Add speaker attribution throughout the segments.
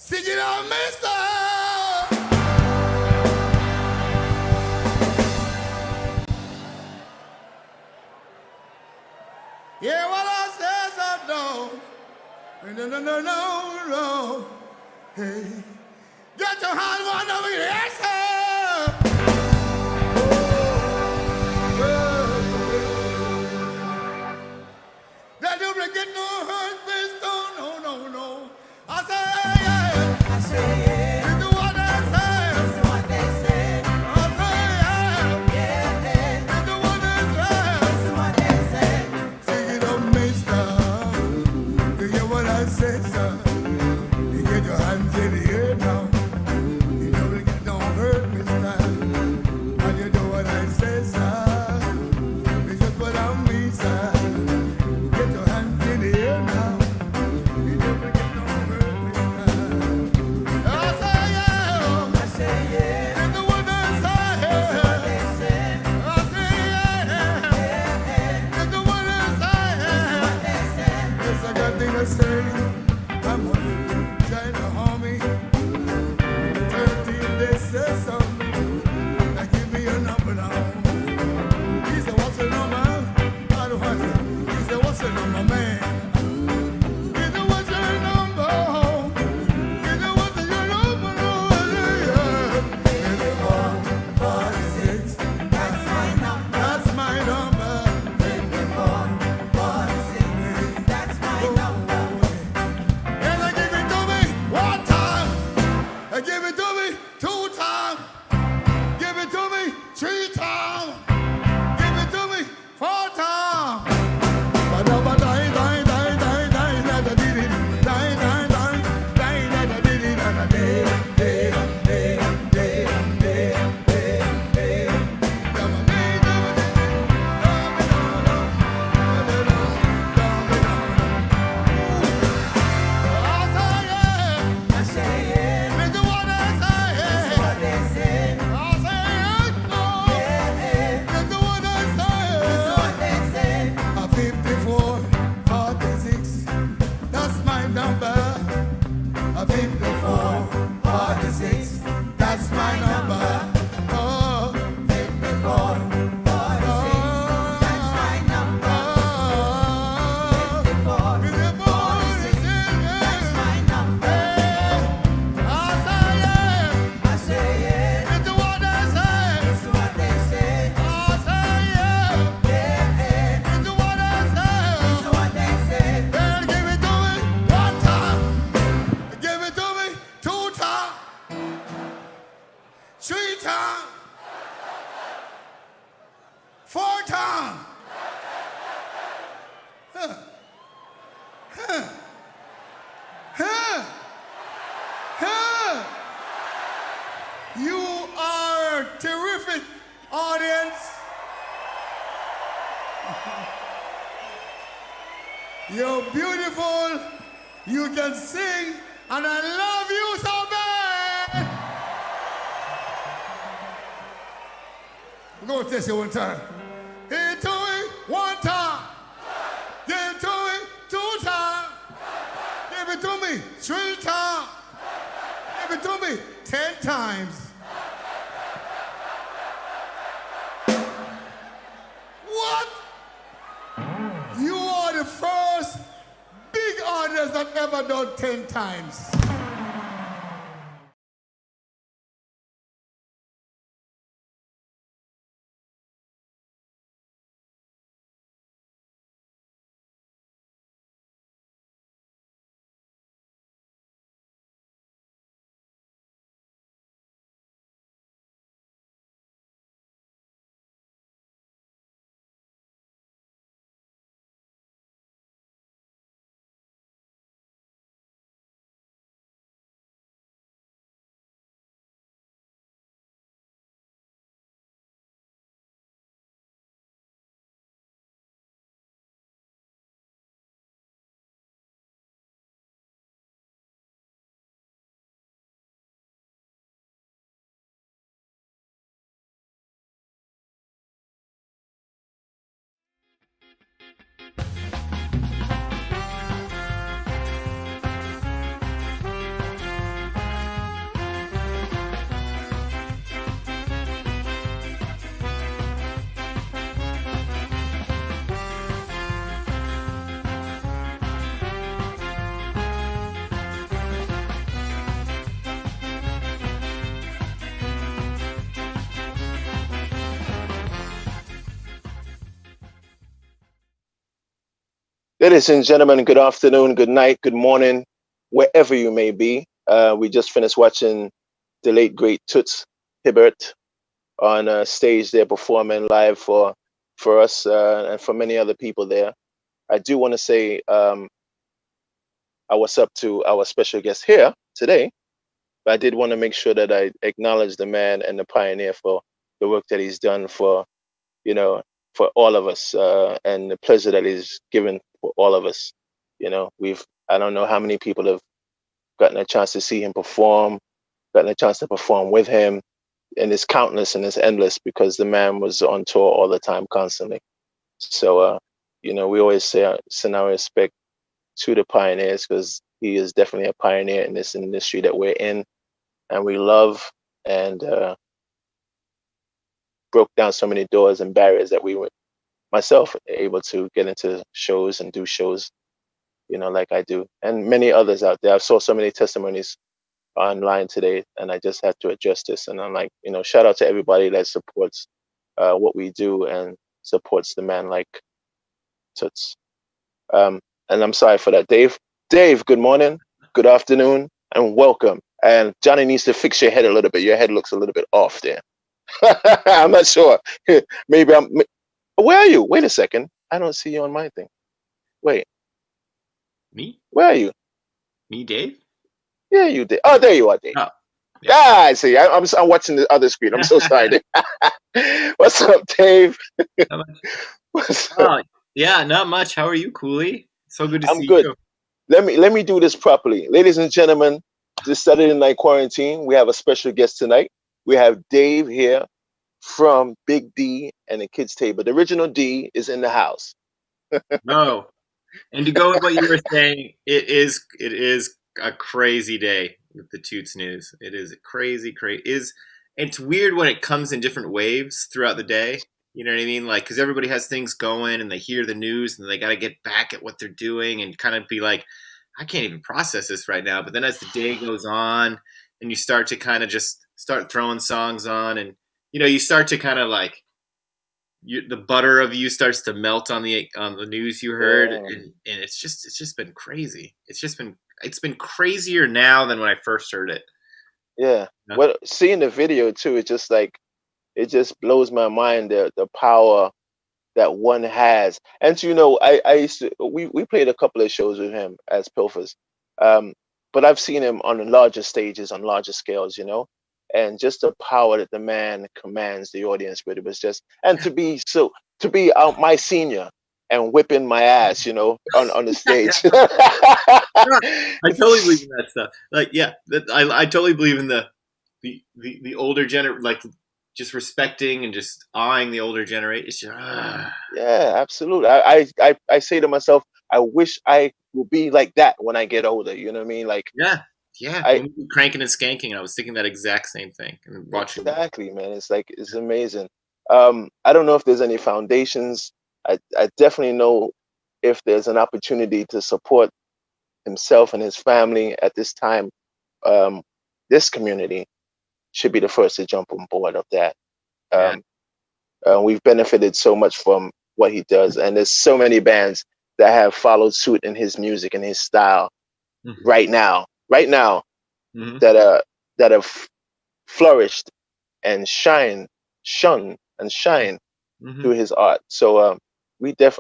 Speaker 1: Sing it out, mister. Yeah, what I says I don't. No, no, no, no, no. Hey, get your hand one over here, sir. That you get no hurt, please don't. No, no, no. I say, yeah.
Speaker 2: I say yeah.
Speaker 1: You do what I say.
Speaker 2: That's what they say.
Speaker 1: I say, yeah.
Speaker 2: Yeah.
Speaker 1: You do what I say.
Speaker 2: That's what they say.
Speaker 1: Sing it up, mister. You hear what I say, sir? You get your hands in the air now. You don't get no hurt, mister. And you do what I say, sir. It's just what I mean, sir. Get your hands in the air now. You don't get no hurt, mister. I say, yeah.
Speaker 2: I say yeah.
Speaker 1: You do what I say.
Speaker 2: That's what they say.
Speaker 1: I say, yeah.
Speaker 2: Yeah.
Speaker 1: You do what I say.
Speaker 2: That's what they say.
Speaker 1: Yes, I got things to say. I'm gonna join the army. 13 days says something. Now give me your number now. He said, what's your number? I don't want it. He said, what's your number, man? He said, what's your number? He said, what's your number? Yeah.
Speaker 2: 46. That's my number.
Speaker 1: That's my number.
Speaker 2: 54, 46. That's my number.
Speaker 1: And they give it to me one time. They give it to me two times. Give it to me three times. Give it to me four times.
Speaker 2: I say yeah. That's what they say. Yeah. That's what they say.
Speaker 1: 54, 46, that's my number. 54, 46, that's my number. Oh,
Speaker 2: 54, 46. That's my number. 54, 46. That's my number. I say yeah. That's what they say. Yeah. That's what they say.
Speaker 1: Give it to me one time. Give it to me two times. Three times. Four times. Huh. Huh. Huh. Huh. You are a terrific audience. You're beautiful. You can sing, and I love you so bad. I'm going to test you one time. Give it to me one time. Give it to me two times. Give it to me three times. Give it to me 10 times. What? You are the first big audience that ever done 10 times.
Speaker 3: Ladies and gentlemen, good afternoon, good night, good morning, wherever you may be. We just finished watching the late great Toots Hibbert on stage there performing live for us and for many other people there. I do want to say what's up to our special guest here today, but I did want to make sure that I acknowledge the man and the pioneer for the work that he's done for you know, for all of us, and the pleasure that he's given for all of us. I don't know how many people have gotten a chance to see him perform, gotten a chance to perform with him, and it's countless and it's endless because the man was on tour all the time, constantly. So, we always say send our respect to the pioneers because he is definitely a pioneer in this industry that we're in and we love and broke down so many doors and barriers that we were myself able to get into shows and do shows, like I do, and many others out there. I saw so many testimonies online today, and I just had to address this. And I'm like, shout out to everybody that supports what we do and supports the man like Toots. And I'm sorry for that, Dave. Dave, good morning, good afternoon, and welcome. And Johnny needs to fix your head a little bit. Your head looks a little bit off there. I'm not sure. Maybe I'm. Where are you? Wait a second. I don't see you on my thing. Wait.
Speaker 4: Me?
Speaker 3: Where are you?
Speaker 4: Me, Dave?
Speaker 3: Yeah, you did. Oh, there you are, Dave.
Speaker 4: Oh,
Speaker 3: yeah. I see. I'm watching the other screen. I'm so sorry. What's up, Dave?
Speaker 4: What's up? Yeah, not much. How are you, Cooley? So good to see
Speaker 3: good.
Speaker 4: you.
Speaker 3: Let me do this properly. Ladies and gentlemen, this Saturday night quarantine, we have a special guest tonight. We have Dave here from Big D and the Kids Table. The original D is in the house.
Speaker 4: No. And to go with what you were saying, it is a crazy day with the Toots news. It is crazy. It's weird when it comes in different waves throughout the day. You know what I mean? Like, because everybody has things going and they hear the news and they got to get back at what they're doing and kind of be like, I can't even process this right now. But then as the day goes on and you start to kind of just start throwing songs on and, you start to kind of like, the butter of you starts to melt on the news you heard, and it's just been crazy. It's been crazier now than when I first heard it.
Speaker 3: Yeah. Well, seeing the video too, it just blows my mind the power that one has. And so, I used to we played a couple of shows with him as Pilfers, but I've seen him on larger stages, on larger scales, and just the power that the man commands the audience with. It was just, and to be my senior and whipping my ass, on the stage.
Speaker 4: I totally believe in that stuff. Like, yeah, I totally believe in the older like just respecting and just eyeing the older generation.
Speaker 3: Yeah, absolutely. I say to myself, I wish I would be like that when I get older. You know what I mean? Like,
Speaker 4: yeah. When we were cranking and skanking, I was thinking that exact same thing and watching.
Speaker 3: Exactly, man. It's amazing. I don't know if there's any foundations. I definitely know if there's an opportunity to support himself and his family at this time. This community should be the first to jump on board of that. We've benefited so much from what he does, and there's so many bands that have followed suit in his music and his style right now that have flourished and shine through his art. So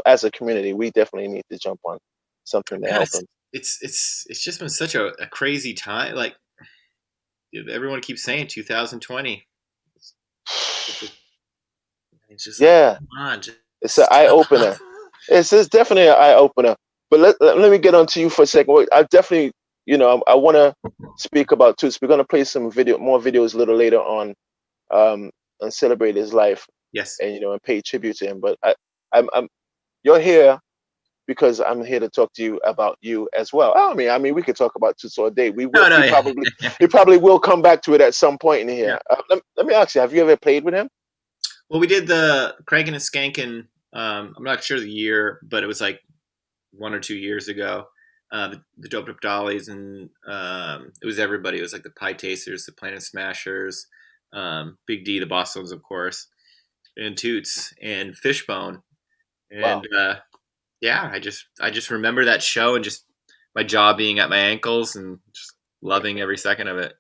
Speaker 3: as a community, we definitely need to jump on something to help him.
Speaker 4: It's just been such a crazy time. Like, everyone keeps saying 2020. It's just
Speaker 3: it's an eye opener. It's definitely an eye opener. But let me get on to you for a second. I definitely, I want to speak about Toots. We're gonna play more videos a little later on, and celebrate his life.
Speaker 4: Yes.
Speaker 3: And and pay tribute to him. But you're here because I'm here to talk to you about you as well. I mean, we could talk about Toots all day. We probably will come back to it at some point in here. Yeah. Let me ask you: have you ever played with him?
Speaker 4: Well, we did the Crankin' and Skankin'. I'm not sure the year, but it was like 1 or 2 years ago. The Doped Up Dollies, and it was everybody. It was like the Pie Tasters, the Planet Smashers, Big D, the Bosstones, of course, and Toots and Fishbone. And yeah, I just remember that show and just my jaw being at my ankles and just loving every second of it.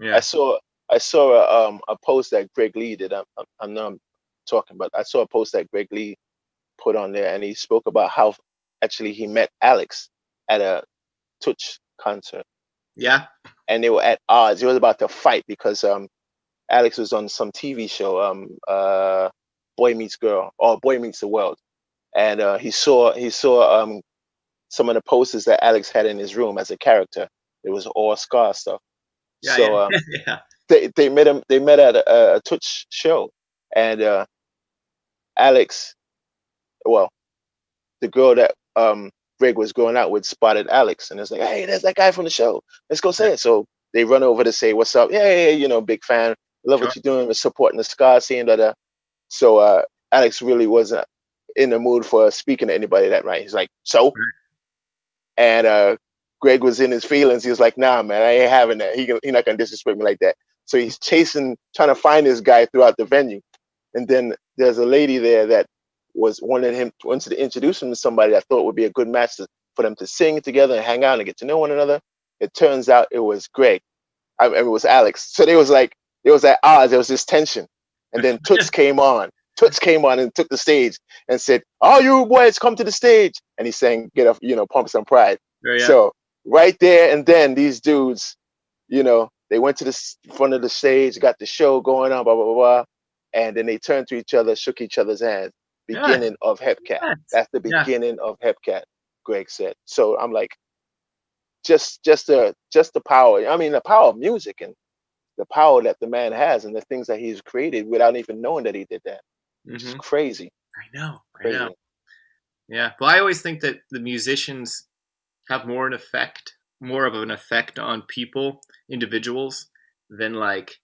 Speaker 3: I
Speaker 4: Yeah.
Speaker 3: saw a post that Greg Lee did. I'm not talking, but I saw a post that Greg Lee put on there, and he spoke about how actually he met Alex at a Touch concert,
Speaker 4: Yeah.
Speaker 3: and they were at odds. He was about to fight because Alex was on some TV show, Boy Meets Girl or Boy Meets the World, and he saw some of the posters that Alex had in his room as a character. It was all Scar stuff.
Speaker 4: Yeah. Yeah.
Speaker 3: So
Speaker 4: Yeah.
Speaker 3: they met at a Touch show, and Alex, well, the girl that Greg was going out with spotted Alex, and it's like, hey, there's that guy from the show. Let's go say it. So they run over to say, what's up? Yeah, big fan. Love
Speaker 4: Sure.
Speaker 3: what you're doing. We're supporting the Scar scene. Da. So Alex really wasn't in the mood for speaking to anybody that night. He's like, so? And Greg was in his feelings. He was like, nah, man, I ain't having that. He not going to disrespect me like that. So he's trying to find this guy throughout the venue. And then there's a lady there that wanted to introduce him to somebody that thought would be a good match for them to sing together and hang out and get to know one another. It turns out it was Greg. It was Alex. So there was at odds. There was this tension. And then Toots came on. Toots came on and took the stage and said, all you boys come to the stage. And he sang, get up, pump some pride.
Speaker 4: Sure, yeah.
Speaker 3: So right there and then these dudes, they went to the front of the stage, got the show going on, blah, blah, blah, blah. And then they turned to each other, shook each other's hands. Beginning of Hepcat.
Speaker 4: Yes.
Speaker 3: That's the
Speaker 4: Yeah.
Speaker 3: beginning of Hepcat, Greg said. So I'm like, just the power. I mean, the power of music and the power that the man has and the things that he's created without even knowing that he did that. It's
Speaker 4: Mhm.
Speaker 3: crazy.
Speaker 4: I know.
Speaker 3: Crazy.
Speaker 4: Yeah. Well, I always think that the musicians have more of an effect on people, individuals, than like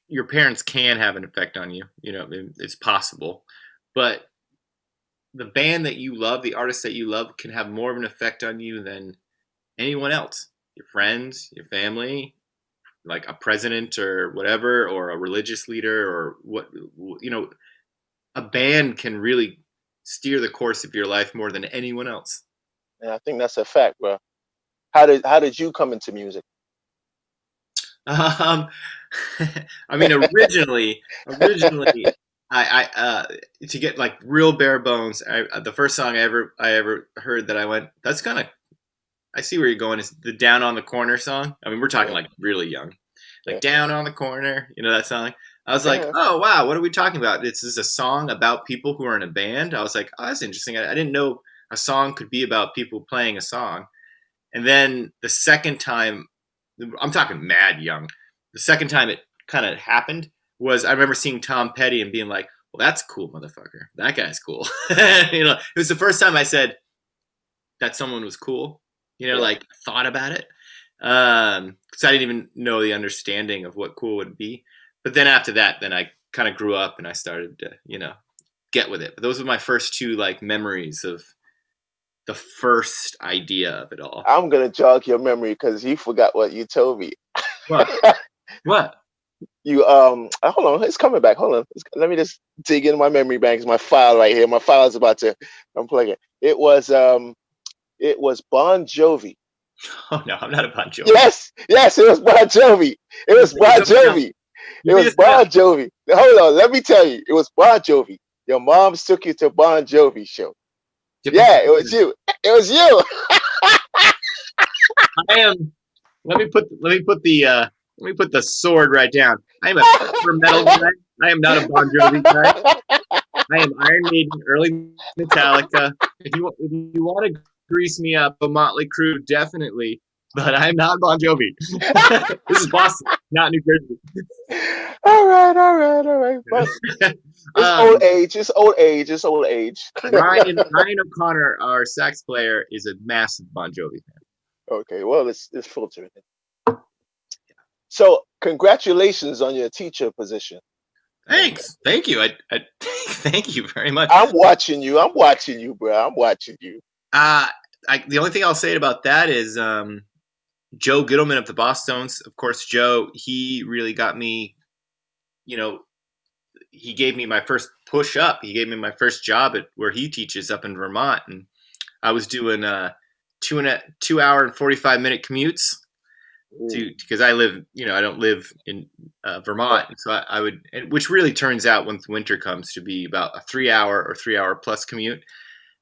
Speaker 4: your parents can have an effect on you. It's possible, but the band that you love, the artist that you love, can have more of an effect on you than anyone else. Your friends, your family, like a president or whatever, or a religious leader, or what. A band can really steer the course of your life more than anyone else.
Speaker 3: And I think that's a fact, bro. How did you come into music?
Speaker 4: I mean, originally, I to get like real bare bones. The first song I ever heard that I went, that's kind of, I see where you're going, is the Down on the Corner song. I mean, we're talking like really young, like Down on the Corner. You know that song? I was like, oh wow, what are we talking about? This is a song about people who are in a band. I was like, oh, that's interesting. I didn't know a song could be about people playing a song. And then the second time, I'm talking mad young, the second time it kind of happened was I remember seeing Tom Petty and being like, well, that's cool, motherfucker. That guy's cool. It was the first time I said that someone was cool, like thought about it. Because I didn't even know the understanding of what cool would be. But then after that, then I kind of grew up and I started to, get with it. But those were my first two like memories of the first idea of it all.
Speaker 3: I'm gonna jog your memory because you forgot what you told me.
Speaker 4: What?
Speaker 3: You hold on, it's coming back. Hold on, let me just dig in my memory banks. My file right here. My file is about to unplug it. It was Bon Jovi.
Speaker 4: Oh no, I'm not a Bon Jovi.
Speaker 3: Yes, it was Bon Jovi. It was Bon Jovi. It was Bon Jovi. Hold on, let me tell you, it was Bon Jovi. Your moms took you to Bon Jovi show. Yeah, it was you. It was you.
Speaker 4: I am. Let me put the sword right down. I am a super metal guy. I am not a Bon Jovi guy. I am Iron Maiden, early Metallica. If you want to grease me up, a Motley Crue, definitely. But I'm not Bon Jovi. This is Boston, not New Jersey.
Speaker 3: All right. But it's old age.
Speaker 4: Ryan O'Connor, our sax player, is a massive Bon Jovi fan.
Speaker 3: Okay, well, it's filtering. So, congratulations on your teacher position.
Speaker 4: Thanks. Thank you. I thank you very much.
Speaker 3: I'm watching you, bro. I'm watching you.
Speaker 4: The only thing I'll say about that is Joe Gittleman of the Bosstones. Of course, Joe, he really got me, he gave me my first push up. He gave me my first job at where he teaches up in Vermont, and I was doing 2 hour and 45-minute commutes because I live, I don't live in Vermont, so I would, which really turns out once winter comes to be about a 3 hour or 3 hour plus commute.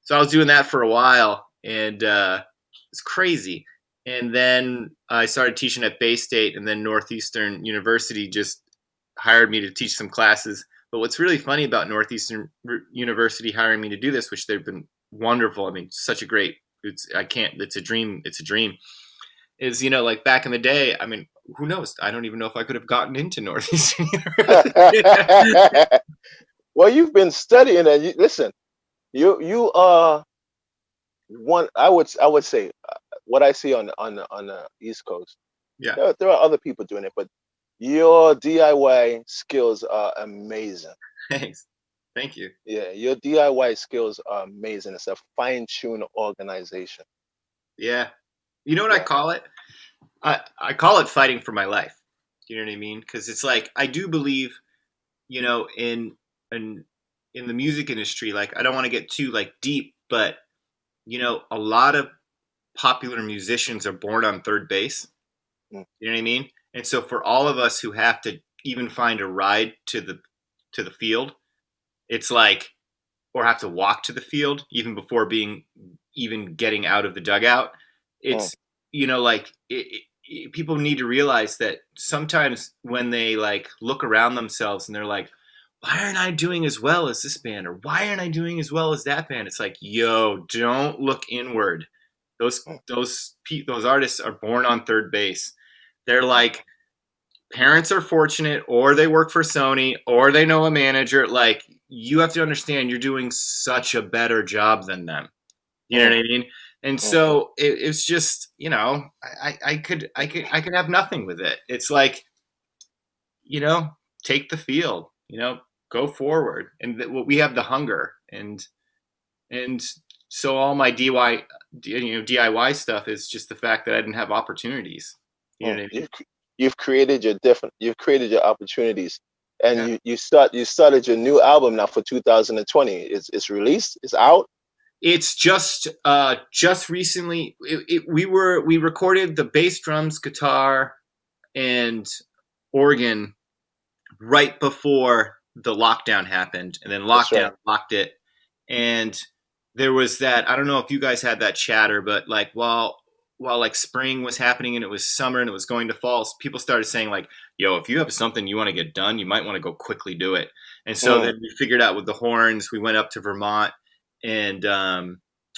Speaker 4: So I was doing that for a while, and it's crazy. And then I started teaching at Bay State, and then Northeastern University just hired me to teach some classes. But what's really funny about Northeastern University hiring me to do this, which they've been wonderful. I mean, such a great, it's a dream. It's a dream. Is, like back in the day, I mean, who knows? I don't even know if I could have gotten into Northeastern University.
Speaker 3: Well, you've been studying, and listen, you are one. I would say what I see on the East Coast.
Speaker 4: Yeah.
Speaker 3: There are other people doing it, but your DIY skills are amazing.
Speaker 4: Thanks. Thank you.
Speaker 3: Yeah, your DIY skills are amazing. It's a fine-tuned organization.
Speaker 4: Yeah. You know what I call it? I call it fighting for my life. You know what I mean? Because it's like, I do believe, in the music industry, like, I don't want to get too like deep, but a lot of popular musicians are born on third base. You know what I mean? And so for all of us who have to even find a ride to the field, it's like, or have to walk to the field even before even getting out of the dugout. It's, people need to realize that sometimes when they like look around themselves and they're like, why aren't I doing as well as this band? Or why aren't I doing as well as that band? It's like, yo, don't look inward. Those artists are born on third base. They're like, parents are fortunate, or they work for Sony, or they know a manager. Like, you have to understand you're doing such a better job than them. You know what I mean? And so it's just, I could have nothing with it. It's like, take the field, go forward. And we have the hunger. And so all my DIY stuff is just the fact that I didn't have opportunities. You know what I mean?
Speaker 3: You've created your opportunities, and you started your new album now for 2020. It's released. It's out.
Speaker 4: It's just recently. We recorded the bass, drums, guitar, and organ right before the lockdown happened, and then lockdown locked it. And there was that. I don't know if you guys had that chatter, but like while like spring was happening and it was summer and it was going to fall, people started saying like, yo, if you have something you want to get done, you might want to go quickly do it. And so then we figured out with the horns, we went up to Vermont, and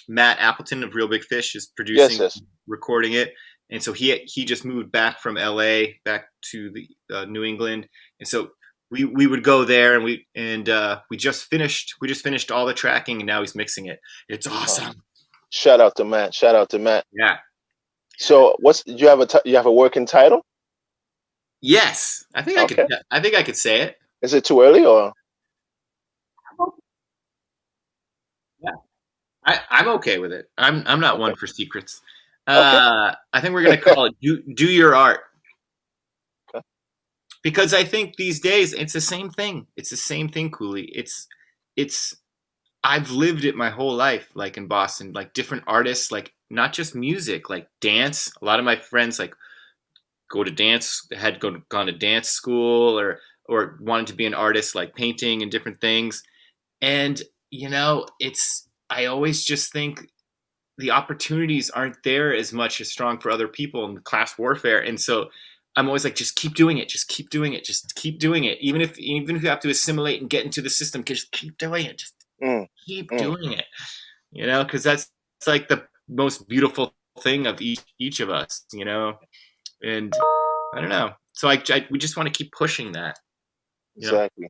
Speaker 4: Matt Appleton of Real Big Fish is producing, recording it. And so he just moved back from LA back to the New England. And so we would go there, and we just finished all the tracking, and now he's mixing it. It's awesome.
Speaker 3: Shout out to Matt.
Speaker 4: Yeah.
Speaker 3: So do you have a working title?
Speaker 4: Yes. I think I could say it.
Speaker 3: Is it too early, or?
Speaker 4: Yeah. I'm okay with it. I'm not one for secrets. I think we're gonna call it do your art.
Speaker 3: Okay.
Speaker 4: Because I think these days it's the same thing. It's the same thing, Cooley. It's I've lived it my whole life, like in Boston, like different artists, like not just music, like dance. A lot of my friends like had gone to dance school or wanted to be an artist, like painting and different things. And I always just think the opportunities aren't there as much as strong for other people in the class warfare. And so I'm always like, just keep doing it. Just keep doing it. Just keep doing it. Even if you have to assimilate and get into the system, just keep doing it. Just keep doing it. Because that's like the most beautiful thing of each of us, and I don't know. So we just want to keep pushing that.
Speaker 3: Exactly.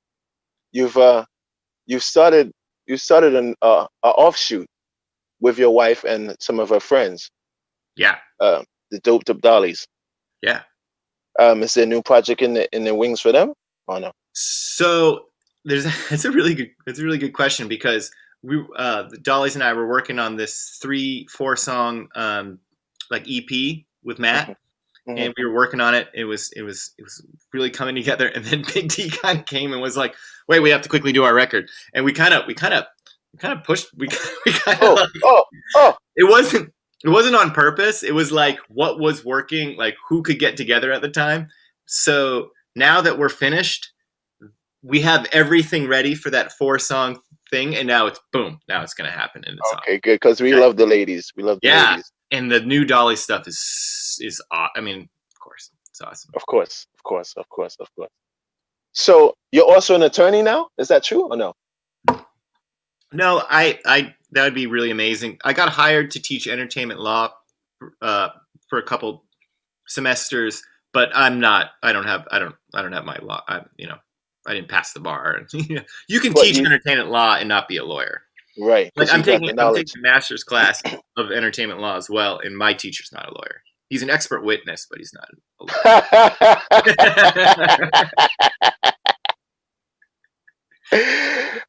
Speaker 3: You've started an offshoot with your wife and some of her friends.
Speaker 4: Yeah.
Speaker 3: The Dope Dollies.
Speaker 4: Yeah.
Speaker 3: Is there a new project in the wings for them, or no?
Speaker 4: So it's a really good question, because the Dollies and I were working on this 3-4 song like EP with Matt, and we were working on it. It was really coming together. And then Big D kind of came and was like, "Wait, we have to quickly do our record." And we kind of pushed. We kind of it wasn't on purpose. It was like what was working, like who could get together at the time. So now that we're finished, we have everything ready for that 4-song thing, and now it's boom. Now it's gonna happen. And it's
Speaker 3: okay, good, because we love the ladies. We love the ladies.
Speaker 4: And the new Dolly stuff is I mean, of course, it's awesome.
Speaker 3: Of course. So you're also an attorney now? Is that true or no?
Speaker 4: No, I that would be really amazing. I got hired to teach entertainment law for a couple semesters, but I'm not. I don't have my law. I didn't pass the bar. You can teach entertainment law and not be a lawyer.
Speaker 3: Right.
Speaker 4: Like I'm taking a master's class of entertainment law as well, and my teacher's not a lawyer. He's an expert witness, but he's not a
Speaker 3: lawyer.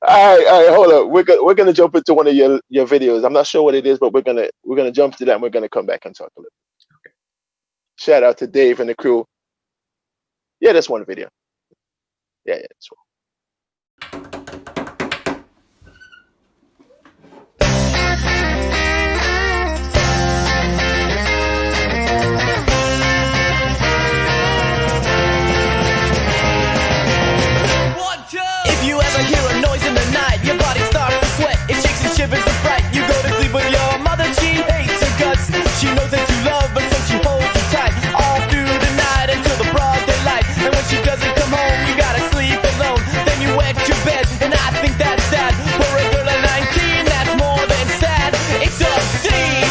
Speaker 3: All right, hold up. We're gonna jump into one of your videos. I'm not sure what it is, but we're gonna jump to that, and we're gonna come back and talk a little. Okay. Shout out to Dave and the crew. Yeah, that's one video. Yeah, that's one.
Speaker 2: If you ever hear a noise in the night, your body starts to sweat, it shakes and shivers in fright. You go to sleep with your mother, she hates her guts. She knows that you love, but so she holds you tight all through the night until the broad daylight. And when she doesn't come home, you gotta sleep alone. Then you wet your bed, and I think that's sad. For a girl at 19, that's more than sad. It's obscene.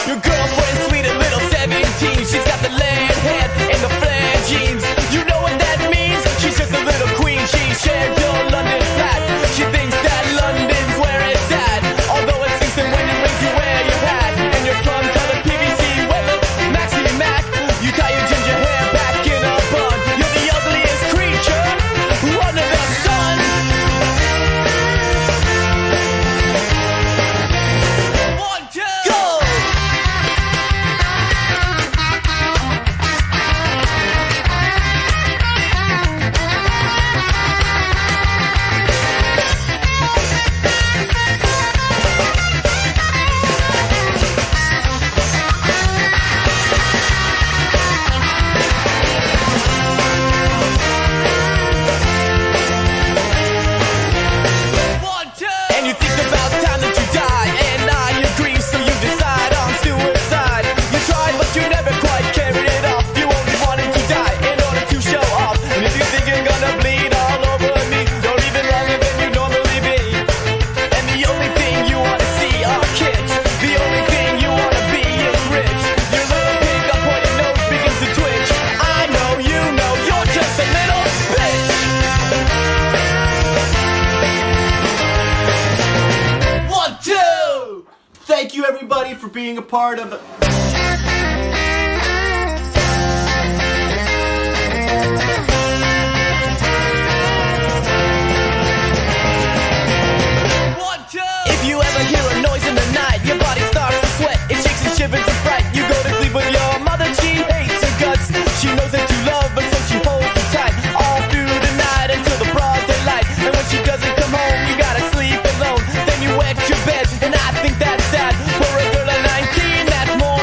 Speaker 2: Your girlfriend's sweet and little 17. She's got the lead head and the flare jeans. You know what that means? She's just a little queen. She shared your London flat. She thinks that London's where it's at. Although it sinks and when it rains you wear your hat. And your plum-colored PVC weather Maxi Mac. You tie your ginger hair back in a bun. You're the ugliest creature under the sun. One, two, go! And you think about time that you die, and I agree, so you decide on suicide. You tried, but you never quite carried it off. You only wanted to die in order to show off. And if you think you're gonna bleed all over me, don't even longer than you normally be. And the only thing you wanna see are kids. The only thing you wanna be is rich. Your little pig up on your nose begins to twitch. I know, you know, you're just a little bitch. One, two! Thank you everybody for being a part of it. If you ever hear a noise in the night, your body starts to sweat, it shakes and shivers in fright. You go to sleep with your mother, she hates her guts. She knows that you love, but so she holds you tight all through the night until the broad daylight. And when she doesn't come home, you gotta sleep alone. Then you wet your bed, and I think that's sad. For a girl at 19, that's more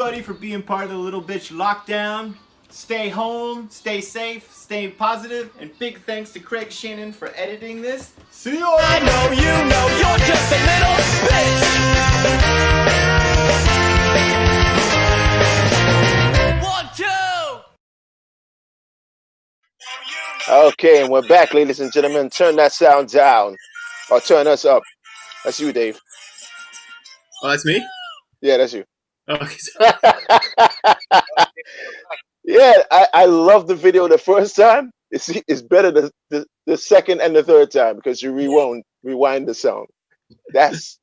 Speaker 4: everybody for being part of the Little Bitch Lockdown. Stay home, stay safe, stay positive, and big thanks to Craig Shannon for editing this. See you all.
Speaker 2: I know you know you're just a little bitch. 1, 2.
Speaker 3: Okay, and we're back, ladies and gentlemen. Turn that sound down, or turn us up. That's you, Dave.
Speaker 4: Oh, that's me?
Speaker 3: Yeah, that's you.
Speaker 4: Okay.
Speaker 3: Yeah, I love the video the first time. It's better the second and the third time because you rewind the song. That's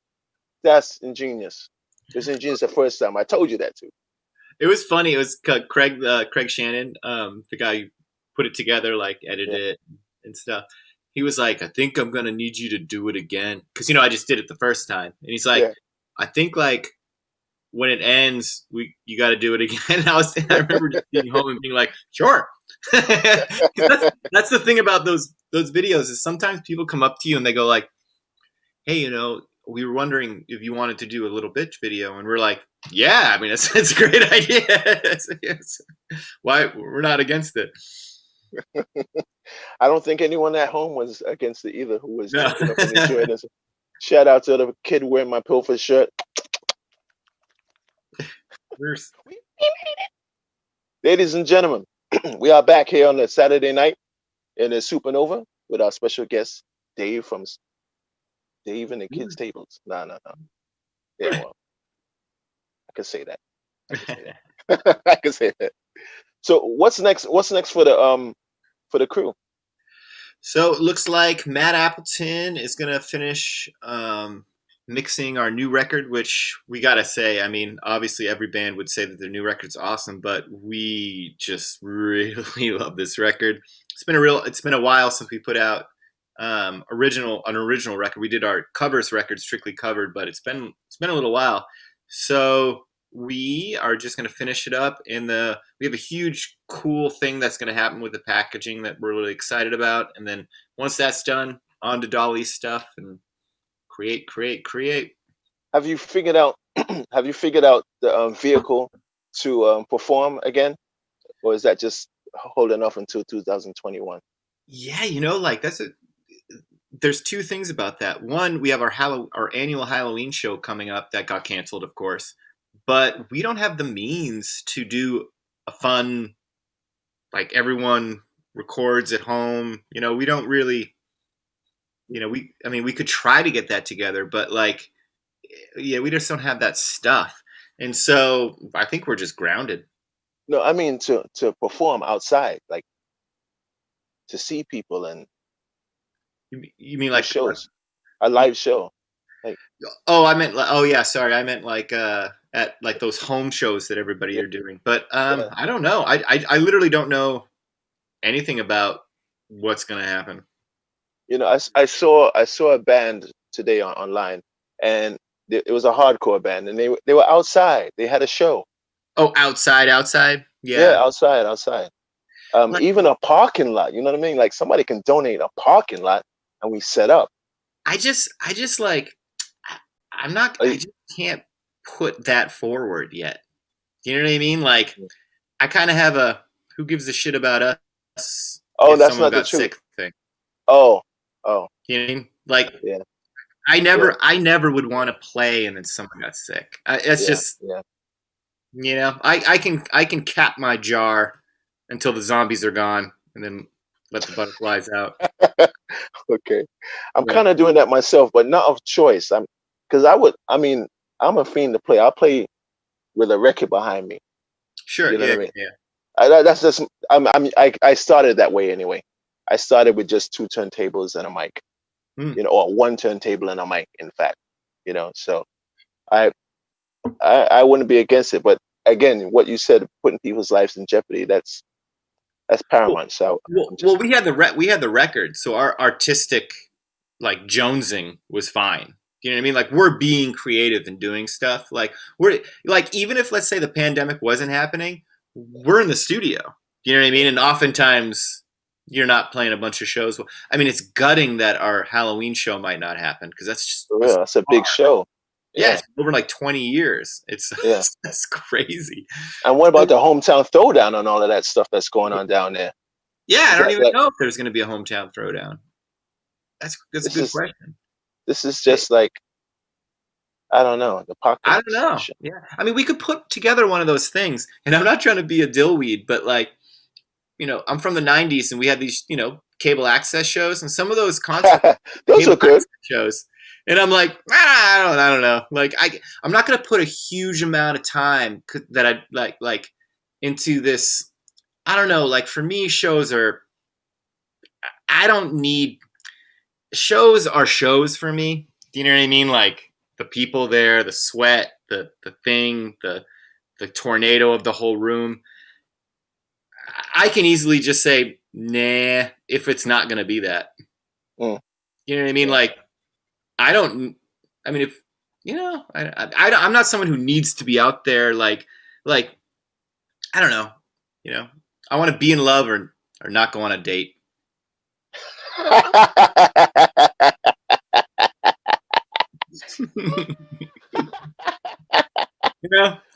Speaker 3: ingenious. It's ingenious the first time. I told you that too.
Speaker 4: It was funny. It was Craig Shannon, the guy who put it together, like edited it and stuff. He was like, I think I'm going to need you to do it again. Because, I just did it the first time. And he's like, I think like when it ends, you got to do it again. And I remember just being home and being like, sure. That's the thing about those videos is sometimes people come up to you and they go like, hey, we were wondering if you wanted to do a Little Bitch video. And we're like, yeah, I mean, it's a great idea. Why we're not against it.
Speaker 3: I don't think anyone at home was against it either who was
Speaker 4: No.
Speaker 3: enjoying this. Shout out to the kid wearing my Pilfer shirt. Ladies and gentlemen, we are back here on a Saturday night in a Supernova with our special guest, Dave from Dave and the Kids Tables. No. Yeah, well, I can say that. I can say that. So what's next? What's next for the crew?
Speaker 4: So it looks like Matt Appleton is gonna finish mixing our new record, which we gotta say, I mean, obviously every band would say that their new record's awesome, but we just really love this record. It's been a while since we put out an original record. We did our covers record, Strictly Covered, but it's been a little while. So we are just going to finish it up we have a huge cool thing that's going to happen with the packaging that we're really excited about. And then once that's done, on to Dolly's stuff and create.
Speaker 3: Have you figured out the vehicle to perform again, or is that just holding off until 2021?
Speaker 4: Yeah, like there's two things about that. One, we have our annual Halloween show coming up that got canceled, of course, but we don't have the means to do a fun, like everyone records at home. We don't really, we could try to get that together, but we just don't have that stuff. And so I think we're just grounded.
Speaker 3: No, I mean to perform outside, like to see people and
Speaker 4: you mean like
Speaker 3: shows, a live show.
Speaker 4: I meant like at like those home shows that everybody are doing. But I don't know. I literally don't know anything about what's gonna happen.
Speaker 3: I saw a band today online, and it was a hardcore band, and they were outside. They had a show.
Speaker 4: Oh, outside.
Speaker 3: Yeah, outside. Even a parking lot. You know what I mean? Like somebody can donate a parking lot, and we set up.
Speaker 4: I just can't put that forward yet. You know what I mean? Like, I kind of have a who gives a shit about us?
Speaker 3: Oh, that's not the truth.
Speaker 4: Thing.
Speaker 3: Oh.
Speaker 4: You know what I mean? Like, yeah. I never would want to play and then someone got sick. It's just, I can cap my jar until the zombies are gone and then let the butterflies out.
Speaker 3: Okay. I'm kind of doing that myself, but not of choice. I'm a fiend to play. I'll play with a record behind me.
Speaker 4: Sure.
Speaker 3: You know
Speaker 4: what
Speaker 3: I mean?
Speaker 4: Yeah.
Speaker 3: That's just, I started that way anyway. I started with just 2 turntables and a mic, or 1 turntable and a mic, in fact, so I wouldn't be against it. But again, what you said, putting people's lives in jeopardy, that's paramount. So
Speaker 4: we had the record, so our artistic jonesing was fine. You know what I mean? Like, we're being creative and doing stuff. Like, we're even if, let's say, the pandemic wasn't happening, we're in the studio. You know what I mean? And oftentimes you're not playing a bunch of shows. I mean, it's gutting that our Halloween show might not happen because that's just
Speaker 3: that's a big show.
Speaker 4: Yeah,
Speaker 3: Yeah.
Speaker 4: it's over like 20 years. It's
Speaker 3: Yeah.
Speaker 4: that's crazy.
Speaker 3: And what about the hometown throwdown and all of that stuff that's going on down there?
Speaker 4: Yeah, I
Speaker 3: Is
Speaker 4: don't
Speaker 3: that
Speaker 4: even
Speaker 3: like
Speaker 4: know if there's going to be a hometown throwdown. That's a
Speaker 3: this
Speaker 4: good
Speaker 3: is
Speaker 4: question.
Speaker 3: this is just like, I don't know, the
Speaker 4: I don't
Speaker 3: apocalypse.
Speaker 4: know. Yeah, I mean, we could put together one of those things, and I'm not trying to be a dillweed, but like, I'm from the '90s, and we had these, cable access shows, and some of those concerts
Speaker 3: Those
Speaker 4: cable
Speaker 3: are good.
Speaker 4: access shows, and I'm like, I don't know. Like, I'm not going to put a huge amount of time that I like into this. I don't know. Like for me, shows are. I don't need shows are shows for me. Do you know what I mean? Like the people there, the sweat, the thing, the tornado of the whole room. I can easily just say, nah, if it's not going to be that.
Speaker 3: Mm.
Speaker 4: You know what I mean?
Speaker 3: Yeah.
Speaker 4: Like, I don't, I mean, if, I'm not someone who needs to be out there. Like, I don't know, I want to be in love or not go on a date.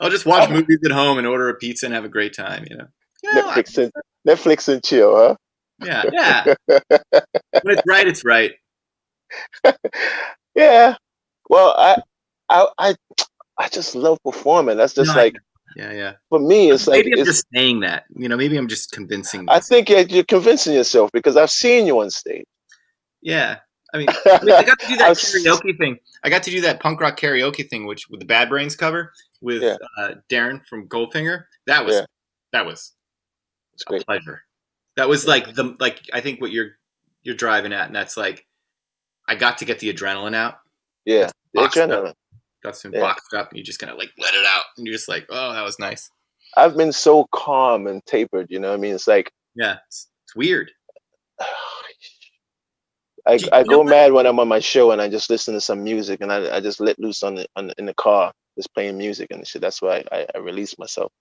Speaker 4: I'll just watch movies at home and order a pizza and have a great time,
Speaker 3: Netflix and chill, huh?
Speaker 4: Yeah. When it's right, it's right.
Speaker 3: Yeah. Well, I just love performing. That's just
Speaker 4: No,
Speaker 3: like,
Speaker 4: yeah.
Speaker 3: for me, it's like,
Speaker 4: Maybe I'm just saying that. Maybe I'm just convincing.
Speaker 3: I think you're convincing yourself because I've seen you on stage.
Speaker 4: Yeah. I mean, I got to do that
Speaker 3: I've
Speaker 4: karaoke thing. I got to do that punk rock karaoke thing, which with the Bad Brains cover with Darren from Goldfinger. That was
Speaker 3: It's
Speaker 4: a
Speaker 3: great.
Speaker 4: pleasure. That was like I think what you're driving at, and that's like I got to get the adrenaline out.
Speaker 3: Yeah, the adrenaline.
Speaker 4: That's been boxed up, and you just kind of like let it out, and you're just like, oh, that was nice.
Speaker 3: I've been so calm and tapered. You know what I mean? It's like,
Speaker 4: yeah, it's weird.
Speaker 3: I go mad when I'm on my show and I just listen to some music and I just let loose in the car, just playing music and shit. That's why I release myself.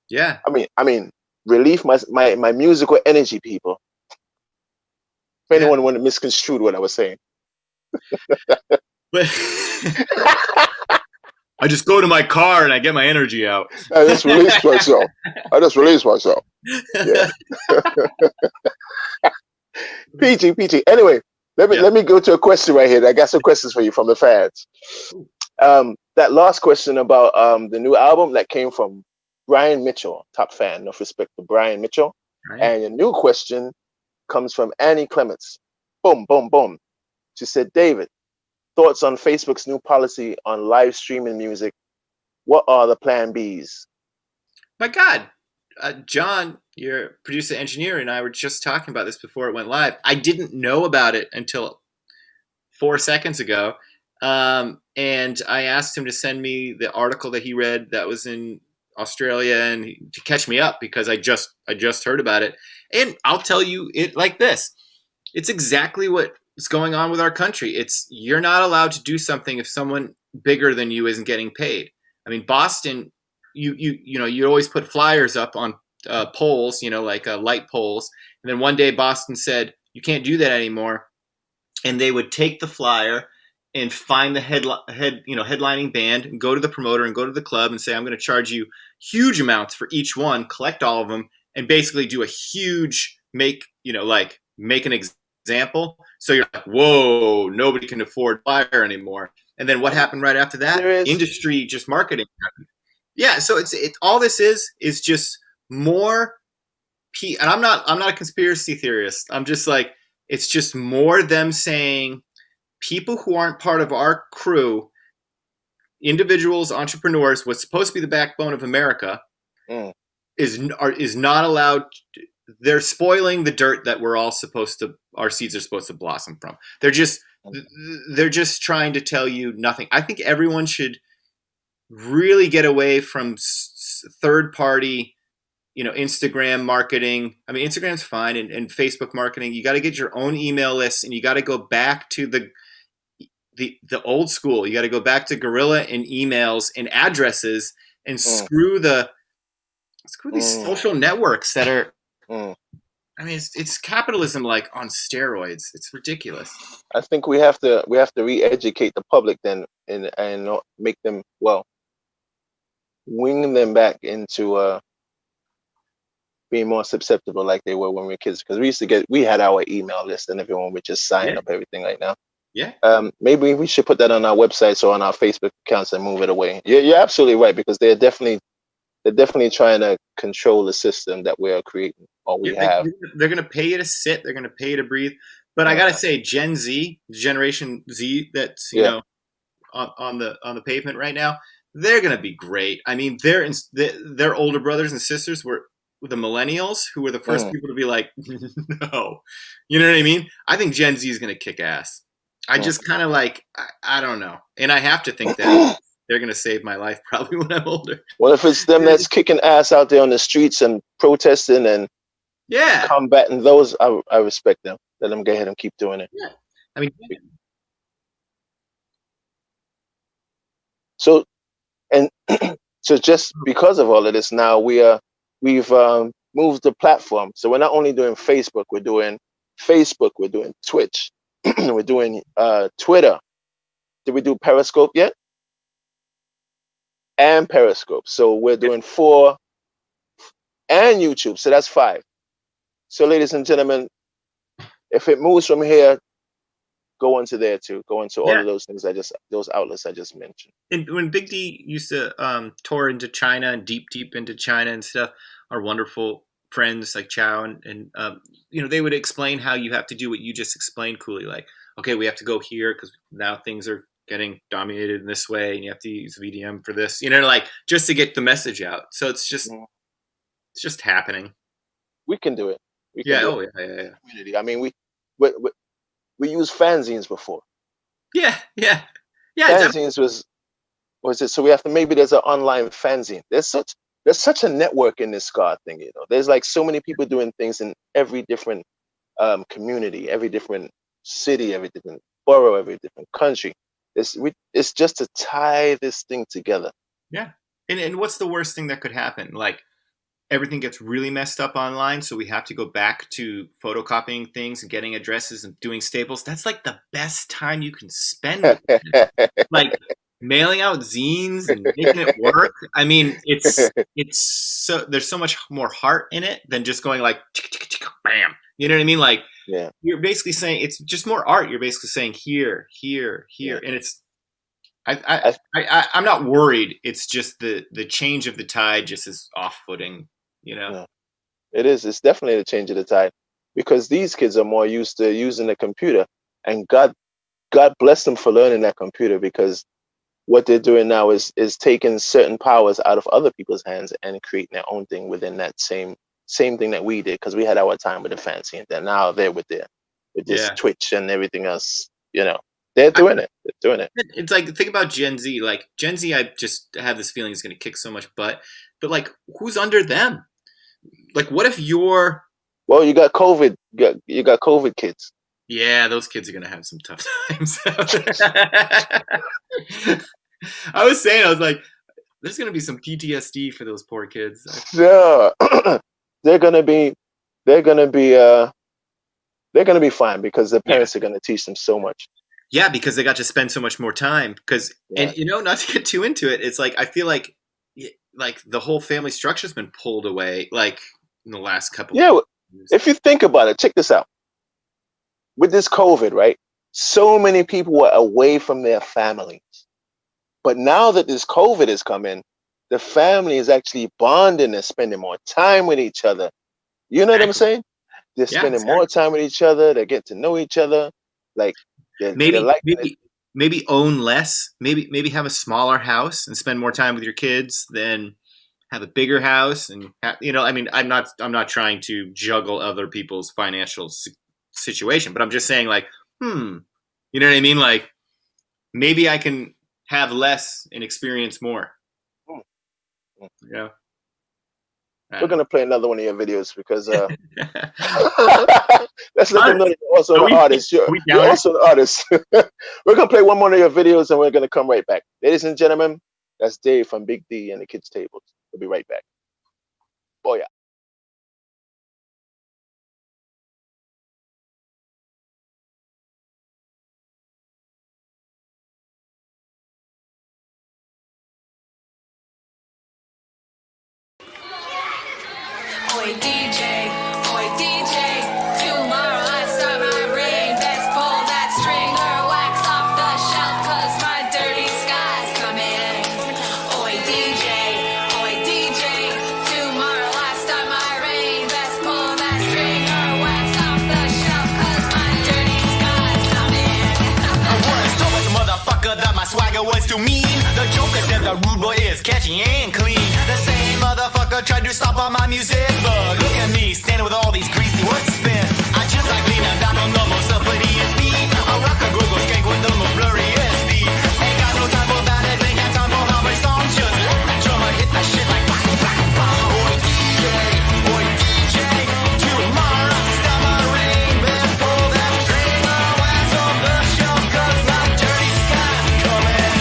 Speaker 4: Yeah.
Speaker 3: I mean, relieve my musical energy, people. If anyone want to misconstrue what I was saying.
Speaker 4: But I just go to my car and I get my energy out.
Speaker 3: I just release myself. Yeah. PG. Anyway, let me go to a question right here. I got some questions for you from the fans. That last question about the new album that came from Brian Mitchell, top fan, enough respect to Brian Mitchell. Right. And a new question comes from Annie Clements. Boom. She said, David, thoughts on Facebook's new policy on live streaming music? What are the plan Bs?
Speaker 4: My God, John, your producer engineer, and I were just talking about this before it went live. I didn't know about it until 4 seconds ago. And I asked him to send me the article that he read that was in Australia and to catch me up because I just heard about it. And I'll tell you it like this. It's exactly what's going on with our country. It's you're not allowed to do something if someone bigger than you isn't getting paid. I mean, Boston, you always put flyers up on poles, like light poles. And then one day Boston said, you can't do that anymore. And they would take the flyer and find the headlining band and go to the promoter and go to the club and say, I'm going to charge you huge amounts for each one, collect all of them, and basically do a huge make an example. So you're like, whoa, nobody can afford flyer anymore. And then what happened right after that? Industry just marketing happened. Yeah, so it's all this is just more and I'm not a conspiracy theorist. I'm just like, it's just more them saying people who aren't part of our crew, individuals, entrepreneurs, what's supposed to be the backbone of America, is not allowed. They're spoiling the dirt that our seeds are supposed to blossom from. They're just trying to tell you nothing. I think everyone should really get away from third party, Instagram marketing. I mean, Instagram's fine and Facebook marketing. You got to get your own email list and you got to go back to the old school. You got to go back to Guerrilla and emails and addresses and screw these social networks that are. I mean, it's capitalism like on steroids. It's ridiculous.
Speaker 3: I think we have to re-educate the public then and not make them, well, wing them back into being more susceptible like they were when we were kids. Because we had our email list and everyone would just sign
Speaker 4: Yeah.
Speaker 3: up everything right now.
Speaker 4: Yeah.
Speaker 3: Maybe we should put that on our websites or on our Facebook accounts and move it away. You're absolutely right, because they're definitely trying to control the system that we are creating or we have.
Speaker 4: They're going to pay you to sit. They're going to pay you to breathe. But I got to say, Gen Z, Generation Z, that's, you
Speaker 3: Yeah.
Speaker 4: know, on the pavement right now, they're going to be great. I mean, their older brothers and sisters were the millennials, who were the first people to be like, no. You know what I mean? I think Gen Z is going to kick ass. I just kind of like, I don't know. And I have to think that they're going to save my life probably when I'm older.
Speaker 3: Well, if it's them that's kicking ass out there on the streets and protesting and
Speaker 4: Yeah.
Speaker 3: combating those, I respect them. Let them go ahead and keep doing it.
Speaker 4: Yeah. I mean,
Speaker 3: So, and so just because of all of this, now we've moved the platform. So we're not only doing Facebook, we're doing Twitch, we're doing Twitter. Did we do Periscope yet? And Periscope. So we're doing 4, and YouTube. So that's 5. So, ladies and gentlemen, if it moves from here, go into there too. Go into all of those things those outlets I just mentioned.
Speaker 4: And when Big D used to tour into China and deep into China and stuff, our wonderful friends like Chow and you know, they would explain how you have to do what you just explained, Cooley. Like, okay, we have to go here because now things are getting dominated in this way, and you have to use VDM for this. You know, like just to get the message out. So it's just happening.
Speaker 3: We can do it. We can
Speaker 4: Yeah.
Speaker 3: do
Speaker 4: Oh
Speaker 3: it.
Speaker 4: yeah.
Speaker 3: Community. I mean, we used fanzines before.
Speaker 4: Yeah.
Speaker 3: Fanzines was it? So we have to, maybe there's an online fanzine. There's such a network in this ska thing. You know, there's like so many people doing things in every different community, every different city, every different borough, every different country. It's just to tie this thing together.
Speaker 4: Yeah. And what's the worst thing that could happen? Like, everything gets really messed up online, so we have to go back to photocopying things and getting addresses and doing staples. That's like the best time you can spend with it. Like mailing out zines and making it work. I mean, it's so, there's so much more heart in it than just going like bam. You know what I mean? Like,
Speaker 3: Yeah.
Speaker 4: you're basically saying it's just more art. You're basically saying here, and it's. I'm not worried. It's just the change of the tide just is off-footing, you know.
Speaker 3: Yeah. It is. It's definitely the change of the tide, because these kids are more used to using the computer, and God bless them for learning that computer, because what they're doing now is taking certain powers out of other people's hands and creating their own thing within that same thing that we did, because we had our time with the fancy, and then now they're with this Twitch and everything else. You know, they're doing it. They're doing it.
Speaker 4: It's like, think about Gen Z. Like Gen Z, I just have this feeling is going to kick so much butt. But like, who's under them? Like, what if you're?
Speaker 3: Well, you got COVID. You got COVID kids.
Speaker 4: Yeah, those kids are going to have some tough times. I was like, there's going to be some PTSD for those poor kids.
Speaker 3: Yeah, they're gonna be fine, because their parents are gonna teach them so much.
Speaker 4: Yeah, because they got to spend so much more time. Because and you know, not to get too into it, it's like I feel like the whole family structure's been pulled away, like in the last couple.
Speaker 3: Yeah, if you think about it, check this out. With this COVID, right? So many people were away from their families, but now that this COVID is coming, the family is actually bonding and spending more time with each other. You know what I'm saying? They're spending more time with each other. They get to know each other. Like
Speaker 4: maybe own less. Maybe have a smaller house and spend more time with your kids than have a bigger house. And you know, I mean, I'm not trying to juggle other people's financial situation, but I'm just saying, like, you know what I mean? Like, maybe I can have less and experience more. Yeah.
Speaker 3: We're gonna play another one of your videos, because let's let them know you're also an artist. You're also an artist. We're gonna play one more of your videos, and we're gonna come right back. Ladies and gentlemen, that's Dave from Big D and the Kids Tables. We'll be right back. Oh yeah.
Speaker 5: DJ, oi DJ. Tomorrow I start my reign. Best pull that string or wax off the shelf, 'cause my dirty sky's coming. Oi DJ, oi DJ. Tomorrow I start my reign. Best pull that string or wax off the shelf, 'cause my dirty sky's coming.
Speaker 2: I was told as a motherfucker that my swagger was too mean. The joker said the rude boy is catchy and clean. The same motherfucker tried to stop all my music, but look at me standing with all these greasy words to spin. I just like lean and down on the most uppity ESP. I rock a go-go skank with the most blurry SD. Ain't got no time for that, ain't got time for how my songs. Just let the drummer hit that shit like bang, bang, bang. Oi DJ, tomorrow start my reign. Best pull that string or wax off the shelf, 'cause my dirty sky's coming.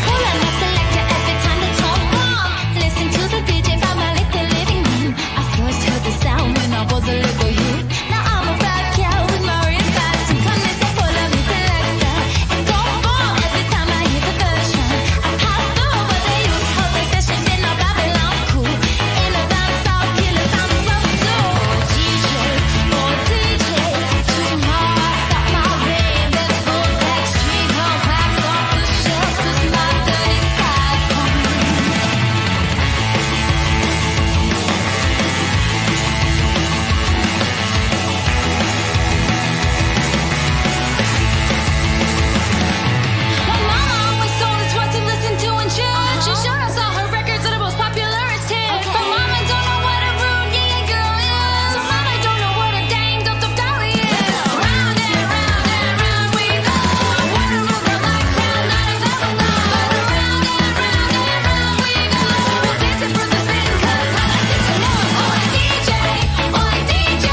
Speaker 6: Pull up my selector every time the top bomb. Listen to the DJ from my little living room. I first heard the sound when I was a little youth. Now I'm a rock girl with my wrist back to come listen. Pull up my selector and go bomb every time I hear the version. I pass through what they use for the session, then I Babylon cool. In a dance hall, killer sound of rock soul. DJ, oh DJ, tomorrow I start my reign. Let's pull that string or wax off the shelf, 'cause my dirty sky's coming. My mama always told us what to listen to and choose. She showed us all her records of the most popular hits. But mama don't know what a rude yeah girl is. So mama don't know what a dang doped up dolly is. Round and round and round we go. What a river like crown that I've ever known. Round and round and round we go. We'll dance it for the spin, 'cause I like it to know. Oi DJ,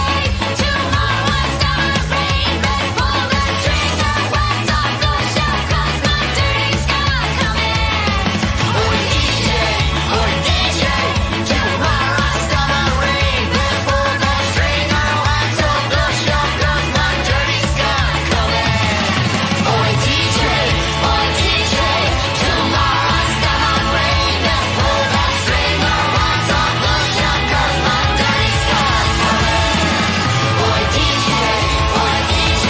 Speaker 6: tomorrow I start my reign. Best pull that string or wax off the shelf, 'cause my dirty sky's coming.
Speaker 2: Oi DJ, tomorrow I start my reign. Best pull that string or wax off the shelf, 'cause my dirty sky's coming. Oi DJ, tomorrow I start my reign. Best pull that string or wax off the shelf, 'cause my dirty sky's coming. Oi DJ,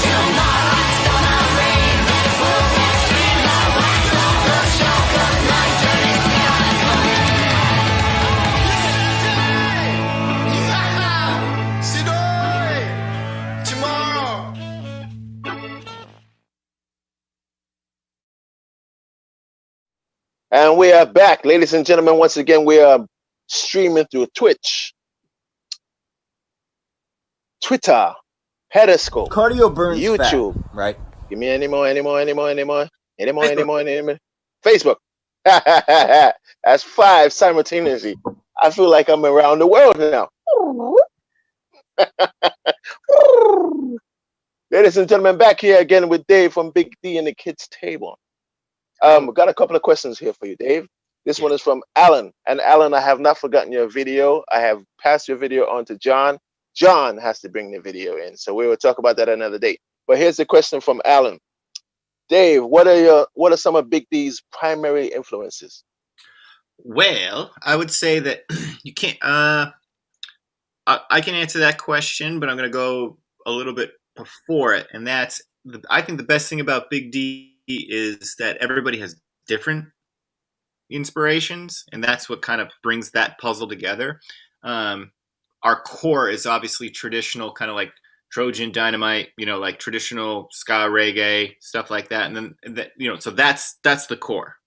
Speaker 2: tomorrow I start my reign. Best pull that string or wax off the shelf, 'cause my dirty sky's coming. Sidoi, tomorrow.
Speaker 3: And we are back, ladies and gentlemen. Once again, we are streaming through Twitch, Twitter, Periscope,
Speaker 7: Cardio burns
Speaker 3: YouTube.
Speaker 7: fat, right?
Speaker 3: Give me any more. Facebook. That's 5 simultaneously. I feel like I'm around the world now. Ladies and gentlemen, back here again with Dave from Big D and the Kids Table. Got a couple of questions here for you, Dave. This one is from Alan. And Alan, I have not forgotten your video. I have passed your video on to John. John has to bring the video in. So we will talk about that another day. But here's the question from Alan. Dave, what are some of Big D's primary influences?
Speaker 4: Well, I would say that you can't. I can answer that question, but I'm going to go a little bit before it, and that's I think the best thing about Big D is that everybody has different inspirations, and that's what kind of brings that puzzle together. Our core is obviously traditional, kind of like Trojan Dynamite, like traditional ska reggae stuff like that, and then so that's the core.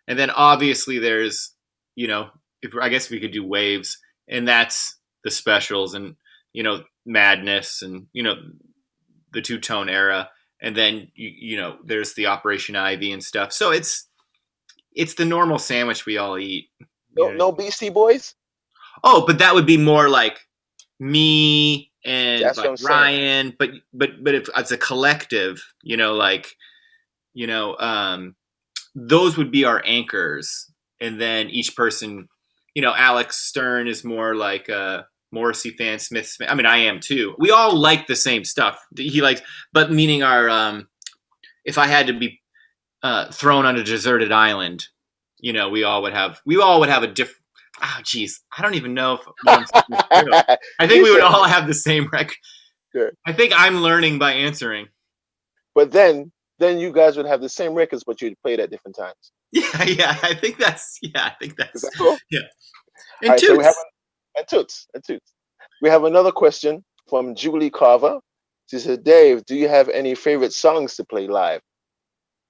Speaker 4: And then obviously there's, I guess we could do waves, and that's the specials and, Madness and, the two-tone era. And then, there's the Operation Ivy and stuff. So it's the normal sandwich we all eat.
Speaker 3: No Beastie Boys?
Speaker 4: Oh, but that would be more like me and like Ryan, but if as a collective, those would be our anchors. And then each person, Alex Stern is more like a Morrissey fan, Smith. I mean, I am too. We all like the same stuff. He likes, but meaning our, if I had to be thrown on a deserted island, we all would have a different, Oh, geez, I don't even know if what I'm saying is true. I think we would all have the same record.
Speaker 3: Sure.
Speaker 4: I think I'm learning by answering.
Speaker 3: But then you guys would have the same records, but you'd play it at different times.
Speaker 4: Yeah. I think that's
Speaker 3: Is that cool?
Speaker 4: yeah.
Speaker 3: All
Speaker 4: And
Speaker 3: right, so we have
Speaker 4: Toots.
Speaker 3: and Toots. We have another question from Julie Carver. She said, Dave, do you have any favorite songs to play live?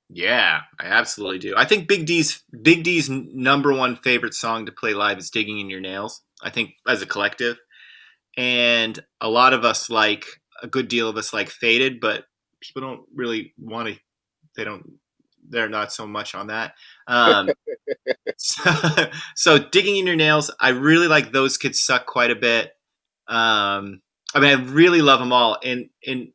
Speaker 4: Yeah, I absolutely do. I think Big D's number one favorite song to play live is "Digging in Your Nails." I think as a collective, and a lot of us like a good deal of us like "Faded," but people don't really want to. They don't. They're not so much on that. So, so "Digging in Your Nails," I really like. "Those Kids Suck" quite a bit. I mean, I really love them all. And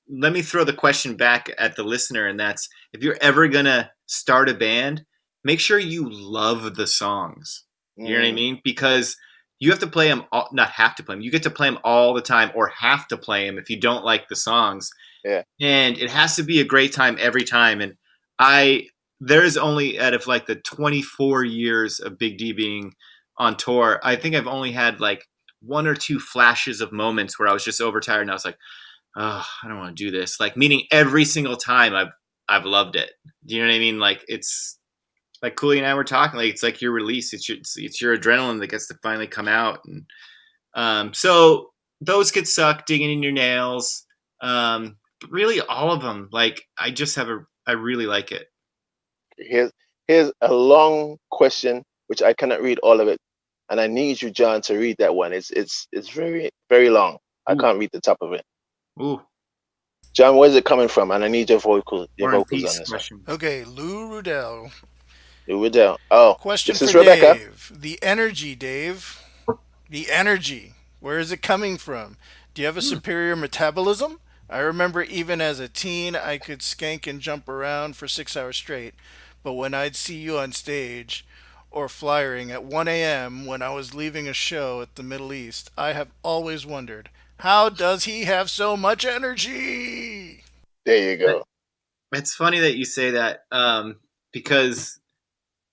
Speaker 4: let me throw the question back at the listener, and that's if you're ever gonna start a band, make sure you love the songs. You know what I mean? Because you have to play them, not have to play them. You get to play them all the time, or have to play them if you don't like the songs.
Speaker 3: Yeah.
Speaker 4: And it has to be a great time every time. And there's only out of like the 24 years of Big D being on tour, I think I've only had like one or two flashes of moments where I was just overtired and I was like, oh, I don't want to do this. Like, meaning every single time I've loved it. Do you know what I mean? Like, it's like Cooley and I were talking, like, it's like your release. It's your adrenaline that gets to finally come out. And so "Those Kids Suck," "Digging in Your Nails," really all of them. Like, I really like it.
Speaker 3: Here's a long question, which I cannot read all of it, and I need you, John, to read that one. It's very, very long. I can't read the top of it.
Speaker 4: Ooh,
Speaker 3: John, where's it coming from? And I need your vocals
Speaker 4: War and
Speaker 3: on
Speaker 4: Peace
Speaker 3: this
Speaker 4: question.
Speaker 7: Okay, Lou Rudell.
Speaker 3: one. Riddell. Oh,
Speaker 7: Question
Speaker 3: this is
Speaker 7: for
Speaker 3: Rebecca.
Speaker 7: Dave. The energy, Dave. The energy. Where is it coming from? Do you have a superior metabolism? I remember even as a teen, I could skank and jump around for 6 hours straight. But when I'd see you on stage or flyering at 1 a.m. when I was leaving a show at the Middle East, I have always wondered, how does he have so much energy?
Speaker 3: There you go.
Speaker 4: It's funny that you say that, because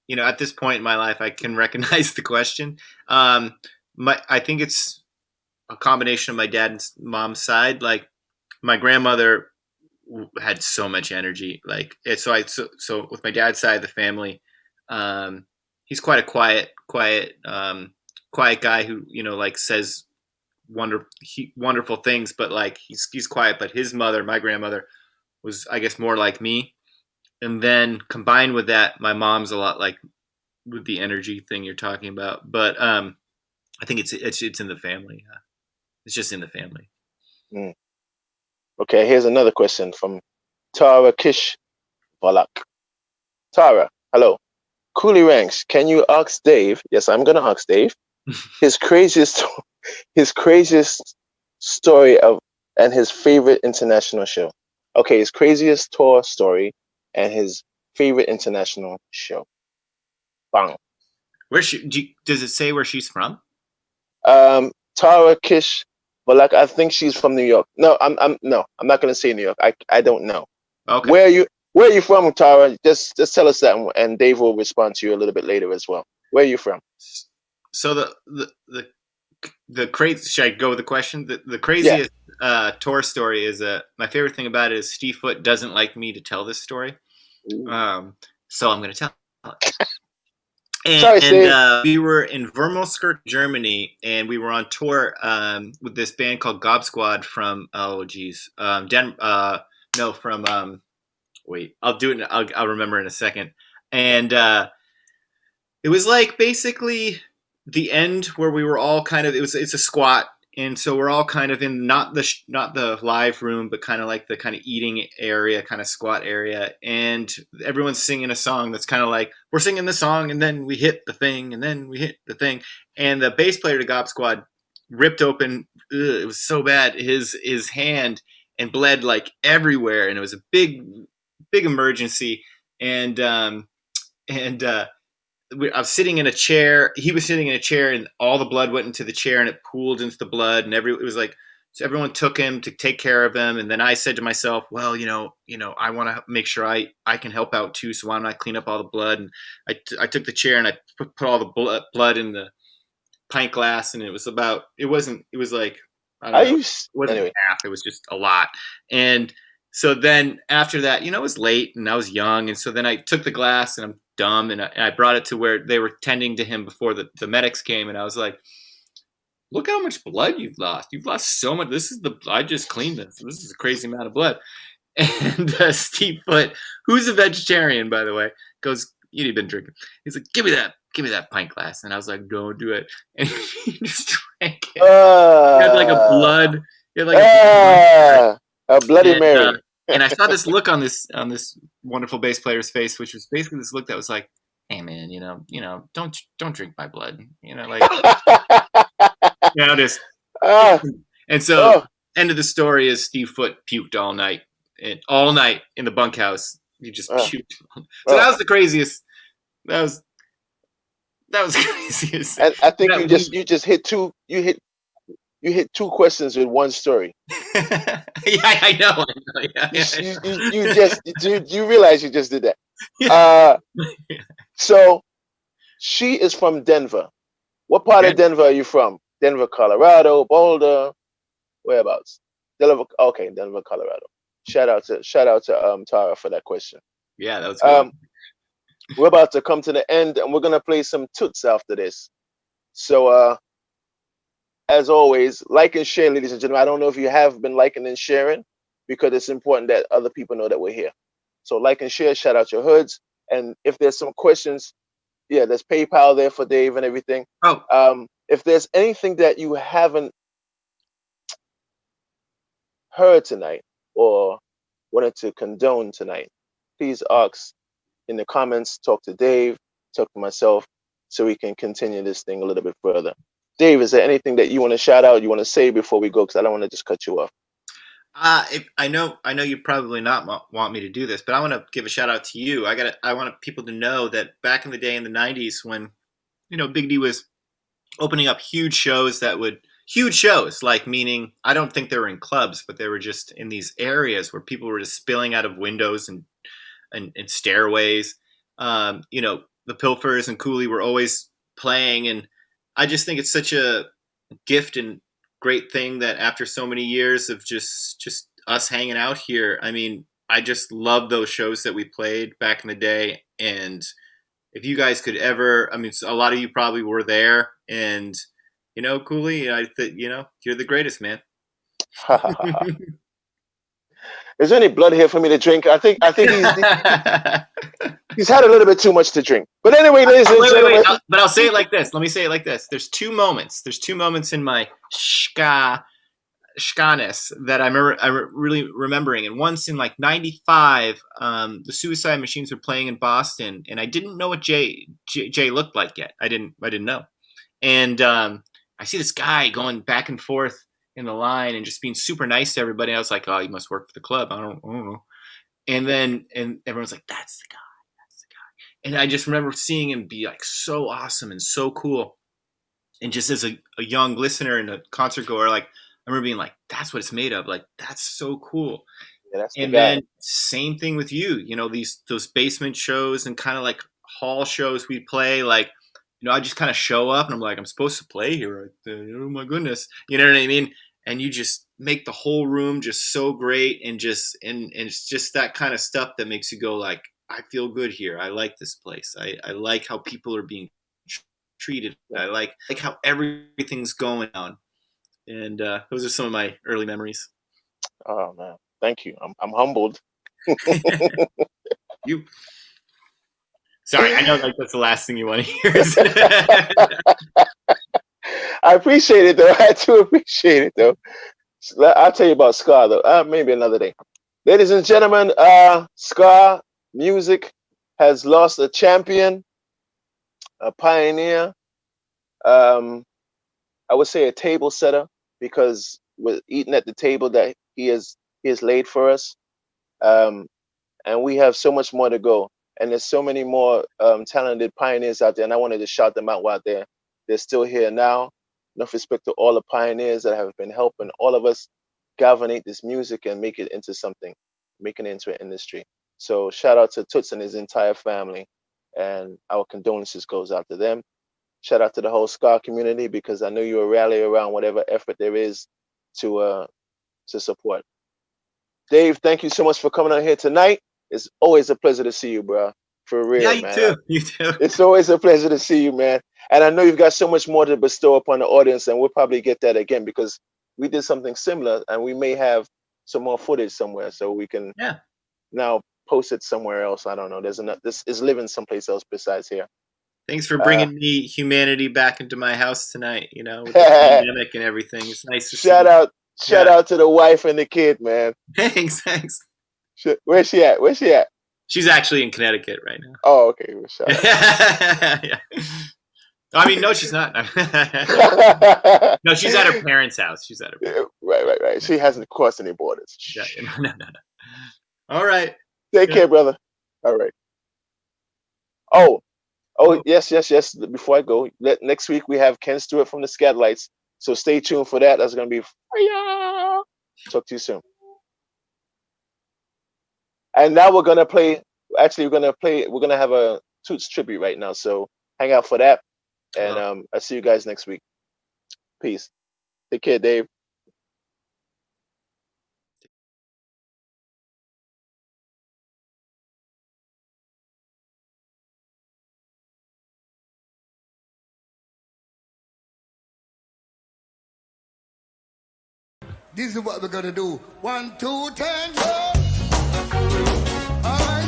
Speaker 4: at this point in my life, I can recognize the question. I think it's a combination of my dad and mom's side. Like, my grandmother had so much energy. Like, so with my dad's side of the family, he's quite a quiet guy who like says wonderful things, but like he's quiet. But his mother, my grandmother, was, I guess, more like me. And then combined with that, my mom's a lot like with the energy thing you're talking about. But I think it's in the family. It's just in the family.
Speaker 3: Mm. Okay, here's another question from Tara Kish Volak. Tara, hello. Cooley Ranks, can you ask Dave? Yes, I'm gonna ask Dave. his craziest story and his favorite international show. Okay, his craziest tour story and his favorite international show. Bang.
Speaker 4: Does it say where she's from?
Speaker 3: Tara Kish Volak. I think she's from New York. No, I'm not gonna say New York. I don't know.
Speaker 4: Okay.
Speaker 3: Where are you from, Tara? Just tell us that, and Dave will respond to you a little bit later as well. Where are you from?
Speaker 4: So the crazy. Should I go with the question? The craziest tour story is my favorite thing about it is Steve Foot doesn't like me to tell this story, so I'm going to tell it. And we were in Vermelskirch, Germany, and we were on tour with this band called Gob Squad from wait, I'll do it. I'll remember in a second. And it was like basically the end where we were all kind of. It's a squat, and so we're all kind of in not the live room, but kind of like the kind of eating area, kind of squat area, and everyone's singing a song that's kind of like we're singing the song, and then we hit the thing, and then we hit the thing, and the bass player to Gob Squad ripped open. It was so bad. His hand and bled like everywhere, and it was a big emergency. And I was sitting in a chair. He was sitting in a chair, and all the blood went into the chair, and it pooled into the blood. And it was like, so everyone took him to take care of him. And then I said to myself, well, I want to make sure I can help out too. So why don't I clean up all the blood? And I took the chair and I put all the blood in pint glass, and it was like, I
Speaker 3: I
Speaker 4: don't know, it
Speaker 3: used
Speaker 4: wasn't
Speaker 3: anyway.
Speaker 4: half, it was just a lot. And so then after that, it was late and I was young, and so then I took the glass, and I'm dumb, and I brought it to where they were tending to him before the medics came, and I was like, look how much blood you've lost. You've lost so much. I just cleaned this. This is a crazy amount of blood. And Steve Foot, who's a vegetarian, by the way, goes, you've been drinking. He's like, give me that pint glass. And I was like, don't do it. And he just drank it. He had like a blood. He had like
Speaker 3: a Bloody
Speaker 4: and,
Speaker 3: Mary.
Speaker 4: and I saw this look on this wonderful bass player's face, which was basically this look that was like, hey man, don't drink my blood. Like, just.
Speaker 3: Ah,
Speaker 4: And so,
Speaker 3: oh,
Speaker 4: end of the story is Steve Foot puked all night in the bunkhouse. He just puked. So that was the craziest. That was the craziest.
Speaker 3: and I think
Speaker 4: That
Speaker 3: you just hit two. You hit two questions with one story.
Speaker 4: yeah, I know.
Speaker 3: You realize you just did that.
Speaker 4: Yeah.
Speaker 3: So she is from Denver. What part of Denver are you from? Denver, Colorado, Boulder, whereabouts? Denver, Colorado. Shout out to Tara for that question.
Speaker 4: Yeah, that was good.
Speaker 3: We're about to come to the end, and we're gonna play some toots after this. So as always, like and share, ladies and gentlemen. I don't know if you have been liking and sharing, because it's important that other people know that we're here. So like and share, shout out your hoods, and if there's some questions, yeah, there's PayPal there for Dave and everything.
Speaker 4: Oh,
Speaker 3: if there's anything that you haven't heard tonight or wanted to condone tonight, please ask in the comments, talk to Dave, talk to myself, so we can continue this thing a little bit further. Dave, is there anything that you want to shout out, you want to say before we go? Because I don't want to just cut you off.
Speaker 4: I know you probably not want me to do this, but I want to give a shout out to you. I want people to know that back in the day in the 90s when, Big D was opening up huge shows, like, meaning I don't think they were in clubs, but they were just in these areas where people were just spilling out of windows and stairways. The Pilfers and Cooley were always playing, and I just think it's such a gift and great thing that after so many years of just us hanging out here, I mean, I just love those shows that we played back in the day. And if you guys could ever, I mean, a lot of you probably were there, and Cooley, you're the greatest, man.
Speaker 3: Is there any blood here for me to drink? I think he's had a little bit too much to drink. But anyway, ladies and gentlemen.
Speaker 4: But I'll say it like this. Let me say it like this. There's two moments in my ska-ness that I'm really remembering. And once in like 95, the Suicide Machines were playing in Boston, and I didn't know what Jay looked like yet. I didn't know. And I see this guy going back and forth in the line and just being super nice to everybody. I was like, oh, he must work for the club. I don't know. And everyone's like, that's the guy. And I just remember seeing him be like so awesome and so cool. And just as a young listener and a concert goer, like, I remember being like, that's what it's made of. Like, that's so cool.
Speaker 3: Yeah, that's
Speaker 4: and then same thing with you, those basement shows and kind of like hall shows we play, like, I just kind of show up and I'm like, I'm supposed to play here. Right there. Oh my goodness. You know what I mean? And you just make the whole room just so great, and it's just that kind of stuff that makes you go like, I feel good here. I like this place. I like how people are being treated. I like how everything's going on. And those are some of my early memories.
Speaker 3: Oh man, thank you. I'm humbled.
Speaker 4: You. Sorry, I know like that's the last thing you want to hear.
Speaker 3: I appreciate it though. I do appreciate it though. I'll tell you about ska though. Maybe another day. Ladies and gentlemen, ska music has lost a champion, a pioneer. I would say a table setter, because we're eating at the table that he has laid for us, and we have so much more to go. And there's so many more talented pioneers out there, and I wanted to shout them out while they're still here now. Enough respect to all the pioneers that have been helping all of us galvanate this music and make it into something, making it into an industry. So shout out to Toots and his entire family, and our condolences goes out to them. shout out to the whole ska community because I know you will rally around whatever effort there is to support. Dave, thank you so much for coming on here tonight. It's always a pleasure to see you, bro. For real,
Speaker 4: Yeah, you
Speaker 3: man.
Speaker 4: too. You too.
Speaker 3: It's always a pleasure to see you, man. And I know you've got so much more to bestow upon the audience, and we'll probably get that again because we did something similar, and we may have some more footage somewhere, so we can now post it somewhere else. I don't know. There's enough. This is living someplace else besides here.
Speaker 4: Thanks for bringing me humanity back into my house tonight. You know, with the pandemic and everything. It's nice to
Speaker 3: Shout out to the wife and the kid, man.
Speaker 4: Thanks.
Speaker 3: Where's she at?
Speaker 4: She's actually in Connecticut right now.
Speaker 3: Oh, okay. Well, shout out.
Speaker 4: Yeah. I mean, no, she's not. No, she's at her parents' house. She's at her parents'.
Speaker 3: Right. She hasn't crossed any borders.
Speaker 4: Yeah, no. All right.
Speaker 3: Take care, brother. All right. Oh, yes. Before I go, next week we have Ken Stewart from the Scatlites. So stay tuned for that. That's going to be fire. Talk to you soon. And now we're going to play. Actually, we're going to have a Toots tribute right now. So hang out for that. And I'll see you guys next week. Peace. Take care, Dave.
Speaker 1: This is what we're gonna do. 1, 2, 10, go! All right.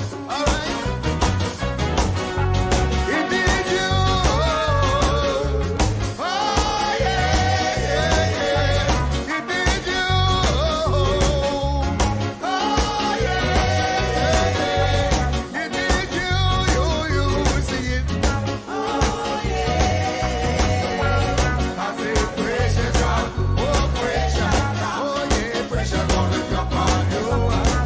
Speaker 1: It is you. Oh, yeah. It is you. Oh, yeah. It is you. Sing it. Oh, yeah. I say precious, oh, precious. Oh yeah, pressure gonna drop on you.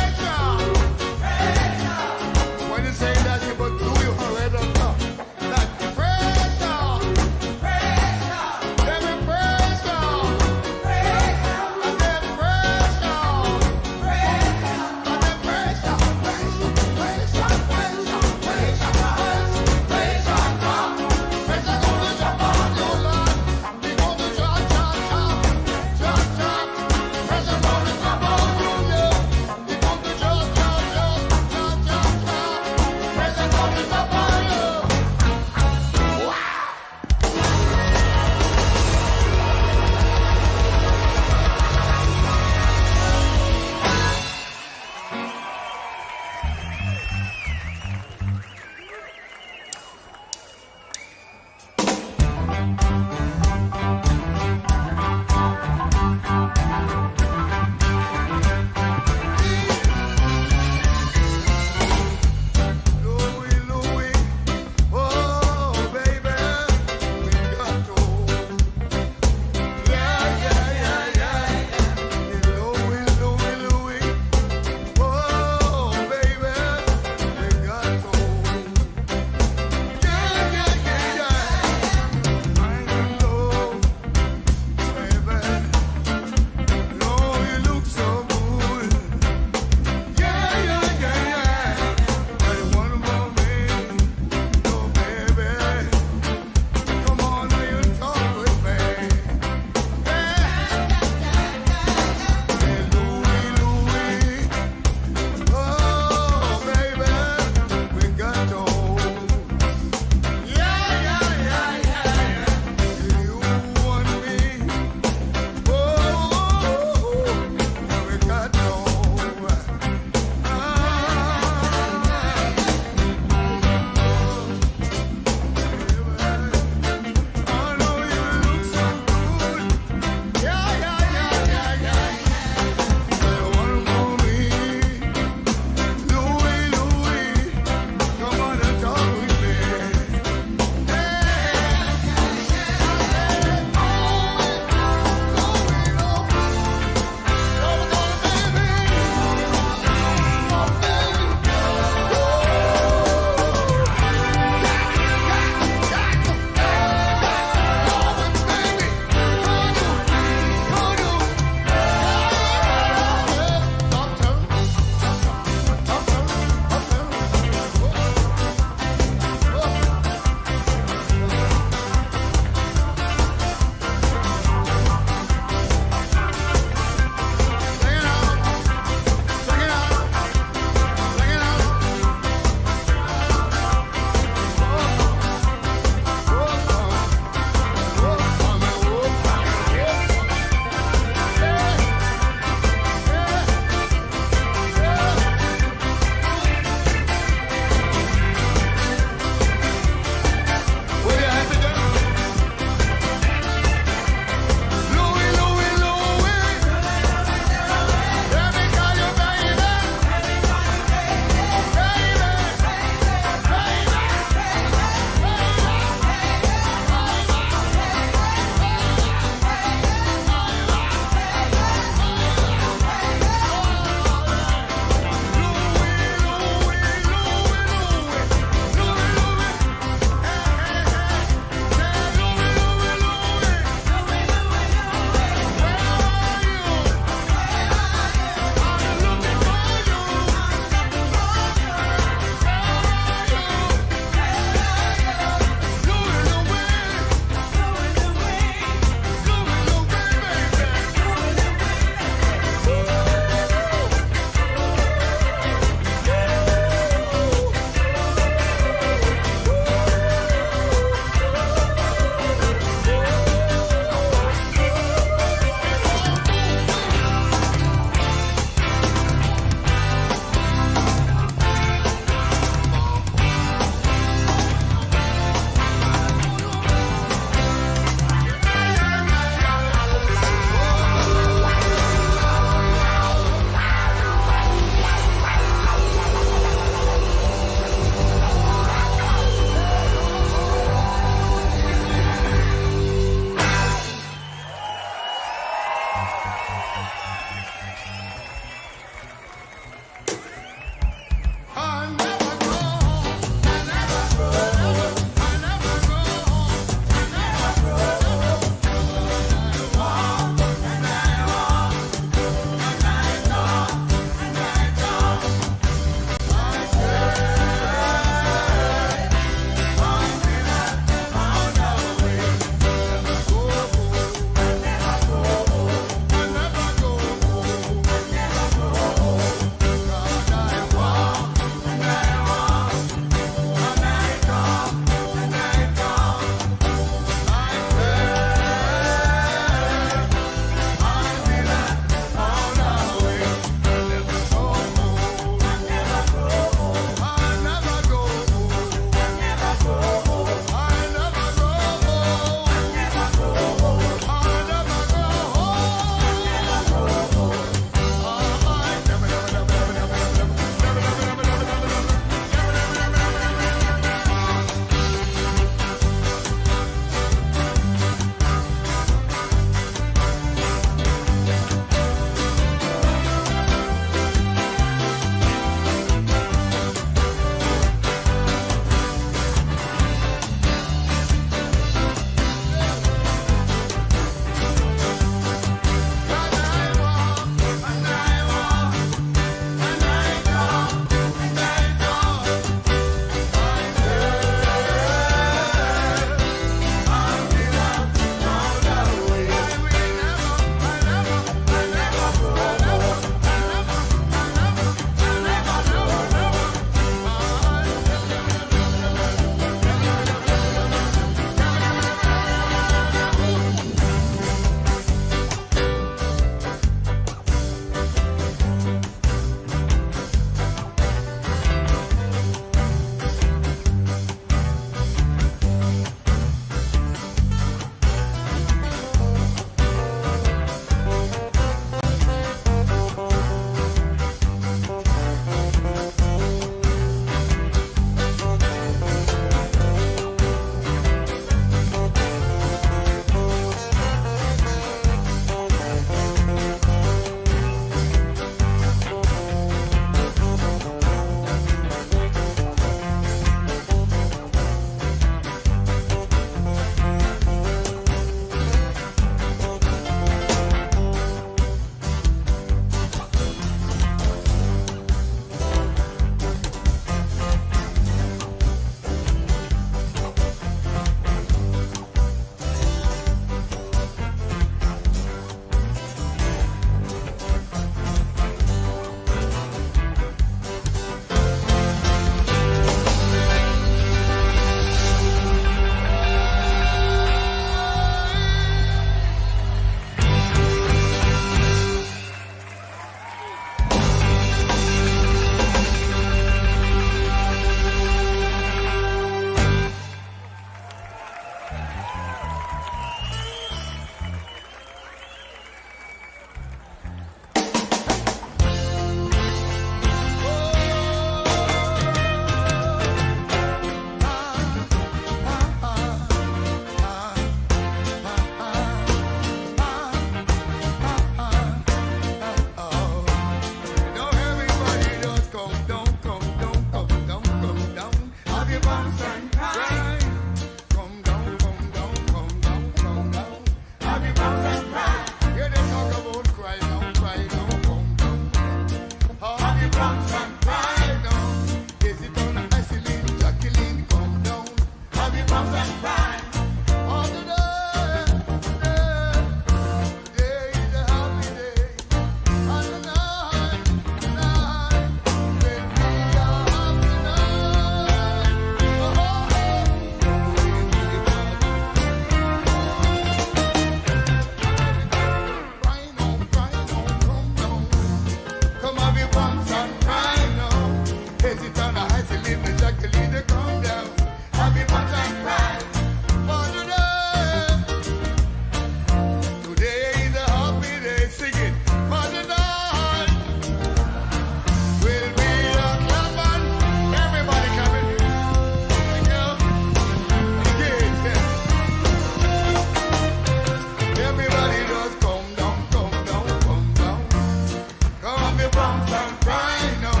Speaker 1: bumps and cry now.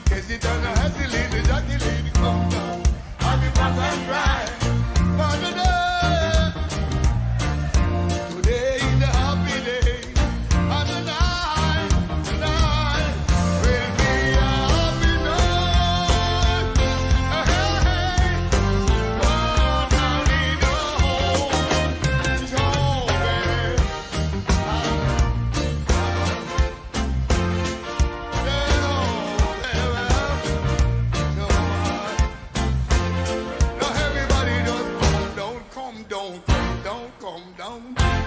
Speaker 1: Yes, it done a happy lady, Jackie lady come down. Happy bumps and cry. For today, today is a happy day. And tonight, tonight will be a happy night. Hey, oh, now leave your home. So, now everybody just come down.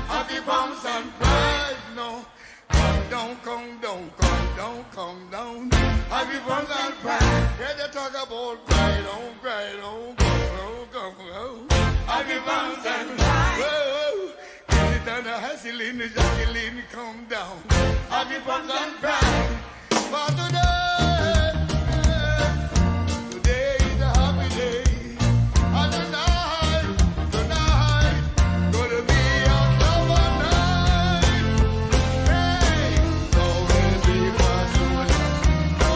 Speaker 1: Happy bumps and pride, no. Come down. Happy bumps and pride. Yeah, they talk about pride, don't. Happy bumps and pride. Whoa, is it on a Jacqueline, come down. Happy bumps and pride. For today, today is a happy day. And tonight, gonna be a summer night. Hey, so we'll be for soon. Oh,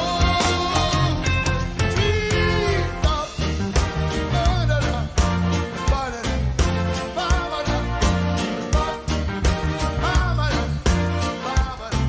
Speaker 1: Jesus. Ba-da-da, ba-da-da, ba-ba-da, ba-ba-da, ba-ba-da.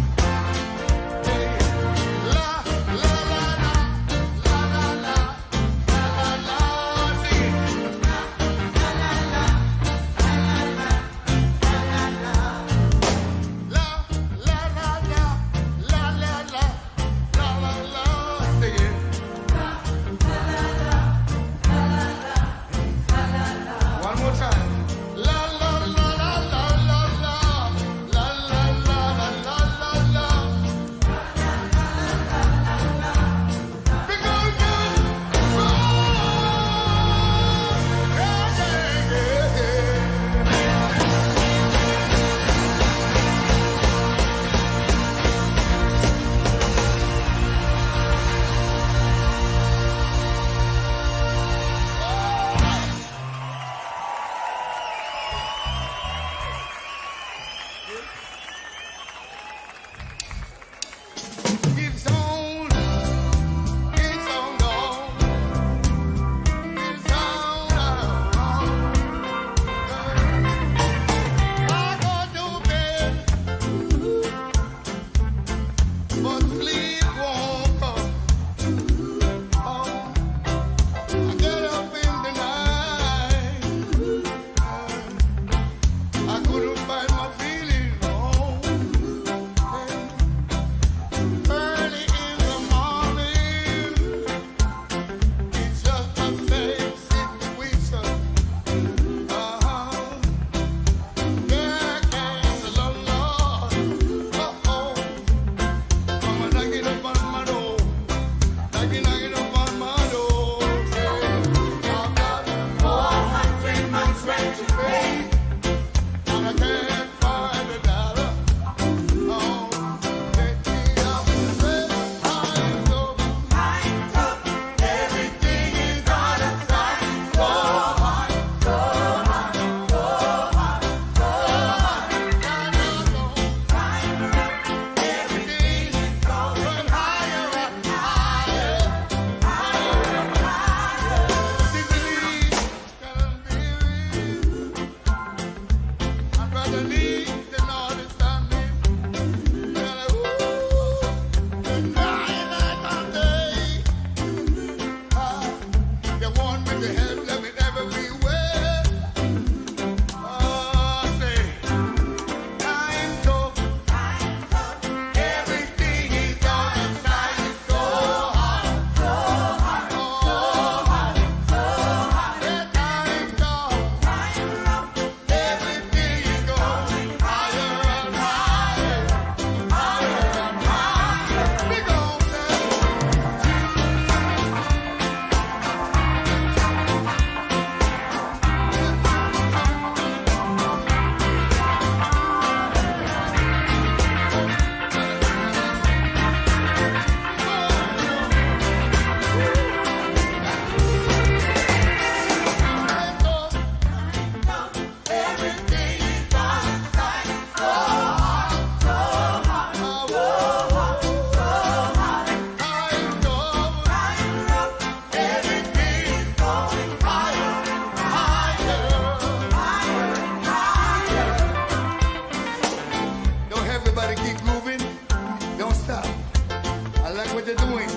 Speaker 1: you're doing.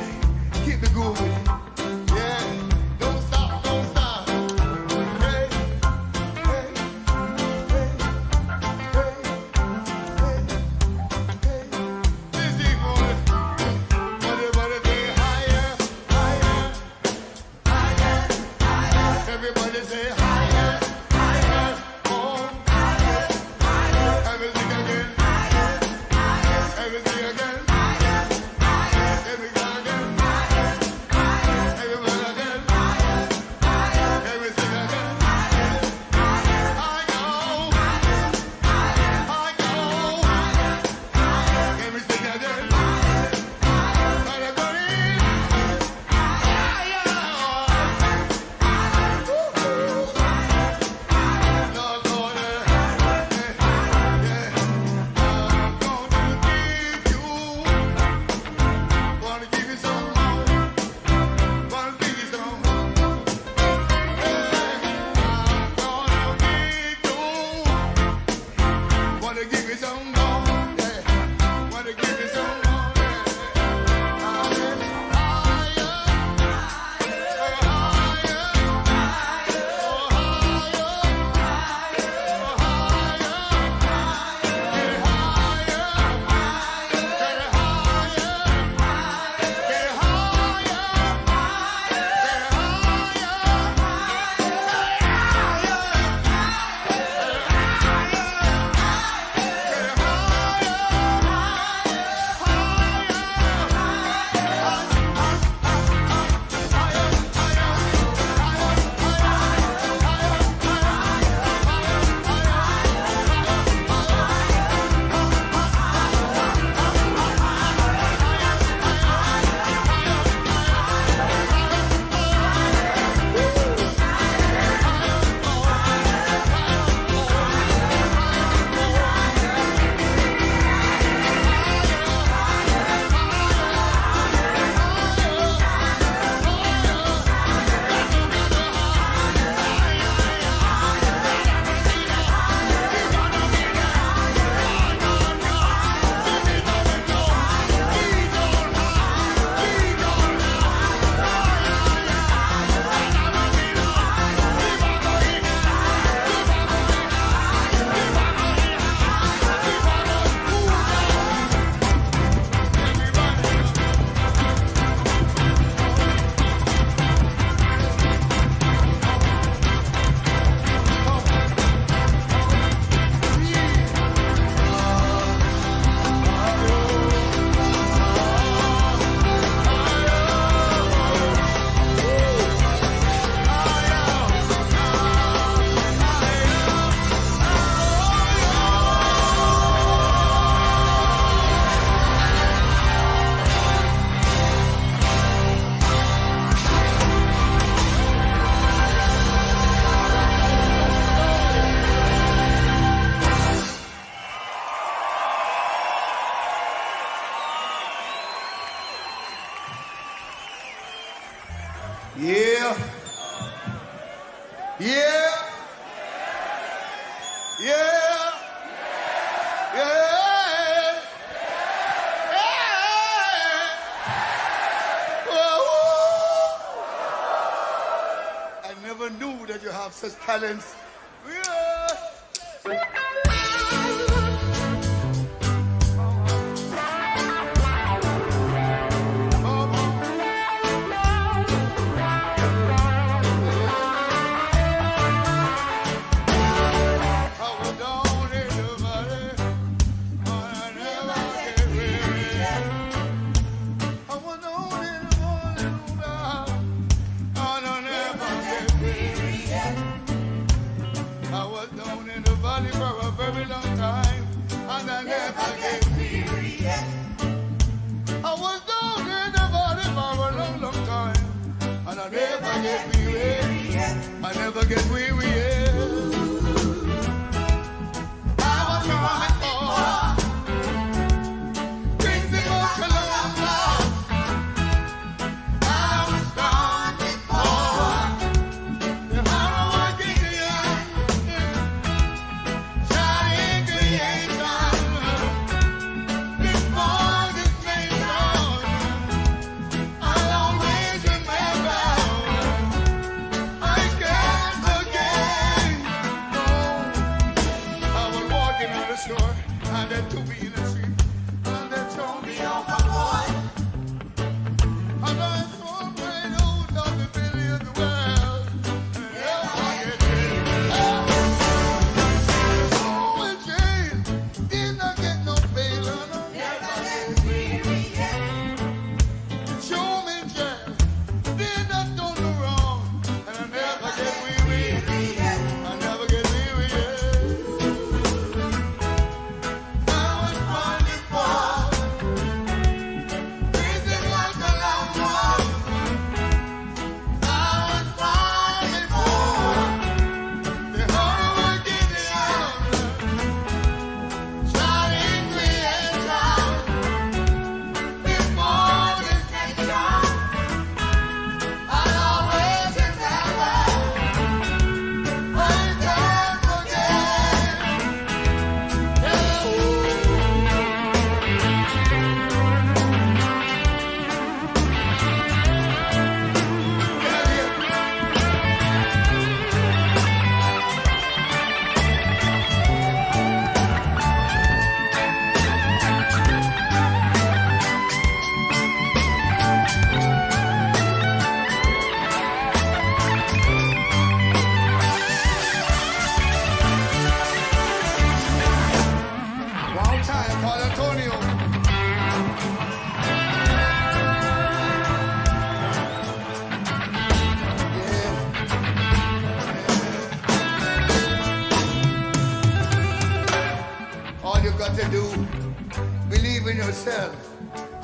Speaker 1: Keep the groove. Yeah. Don't stop, don't stop. Hey, hey, hey, hey, hey, hey. Music, boy. Everybody say higher, higher, higher, higher. Everybody say higher, higher, more, higher, higher. Everything again, higher, higher. Everything again, higher, higher. Everything again, higher, higher. Everyone again, higher, higher. Everything again, higher, higher. I go, higher, higher. I go, higher, higher. Everything again, higher, higher. Everybody, higher. Lord, Lord, yeah. I'm gonna give you some more. Wanna give you some more. Wanna give you some more. Yeah. Wanna give you some more. Yeah. Higher, Yeah. Yeah. Yeah. Yeah. I never knew that you have such talents. Yeah. I never get weary. I was coming for things that go to love. I was coming for the hard working shining creation. This morning, this nation.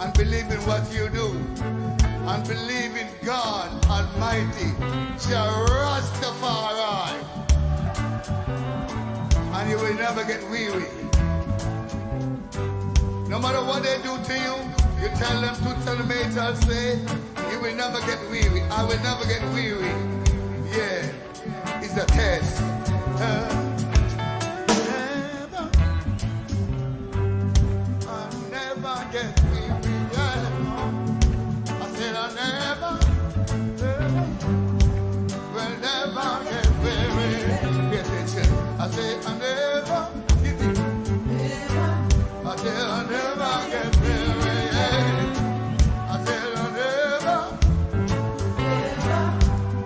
Speaker 1: and believe in what you do, and believe in God Almighty, Jah Rastafari, and you will never get weary. No matter what they do to you, you tell them to centimeters, say, you will never get weary. I will never get weary. Yeah, it's a test. Never, I'll never get weary. Yeah. I said I never, will never get weary. Pay attention. I said I never, I said I never get weary. I said I never,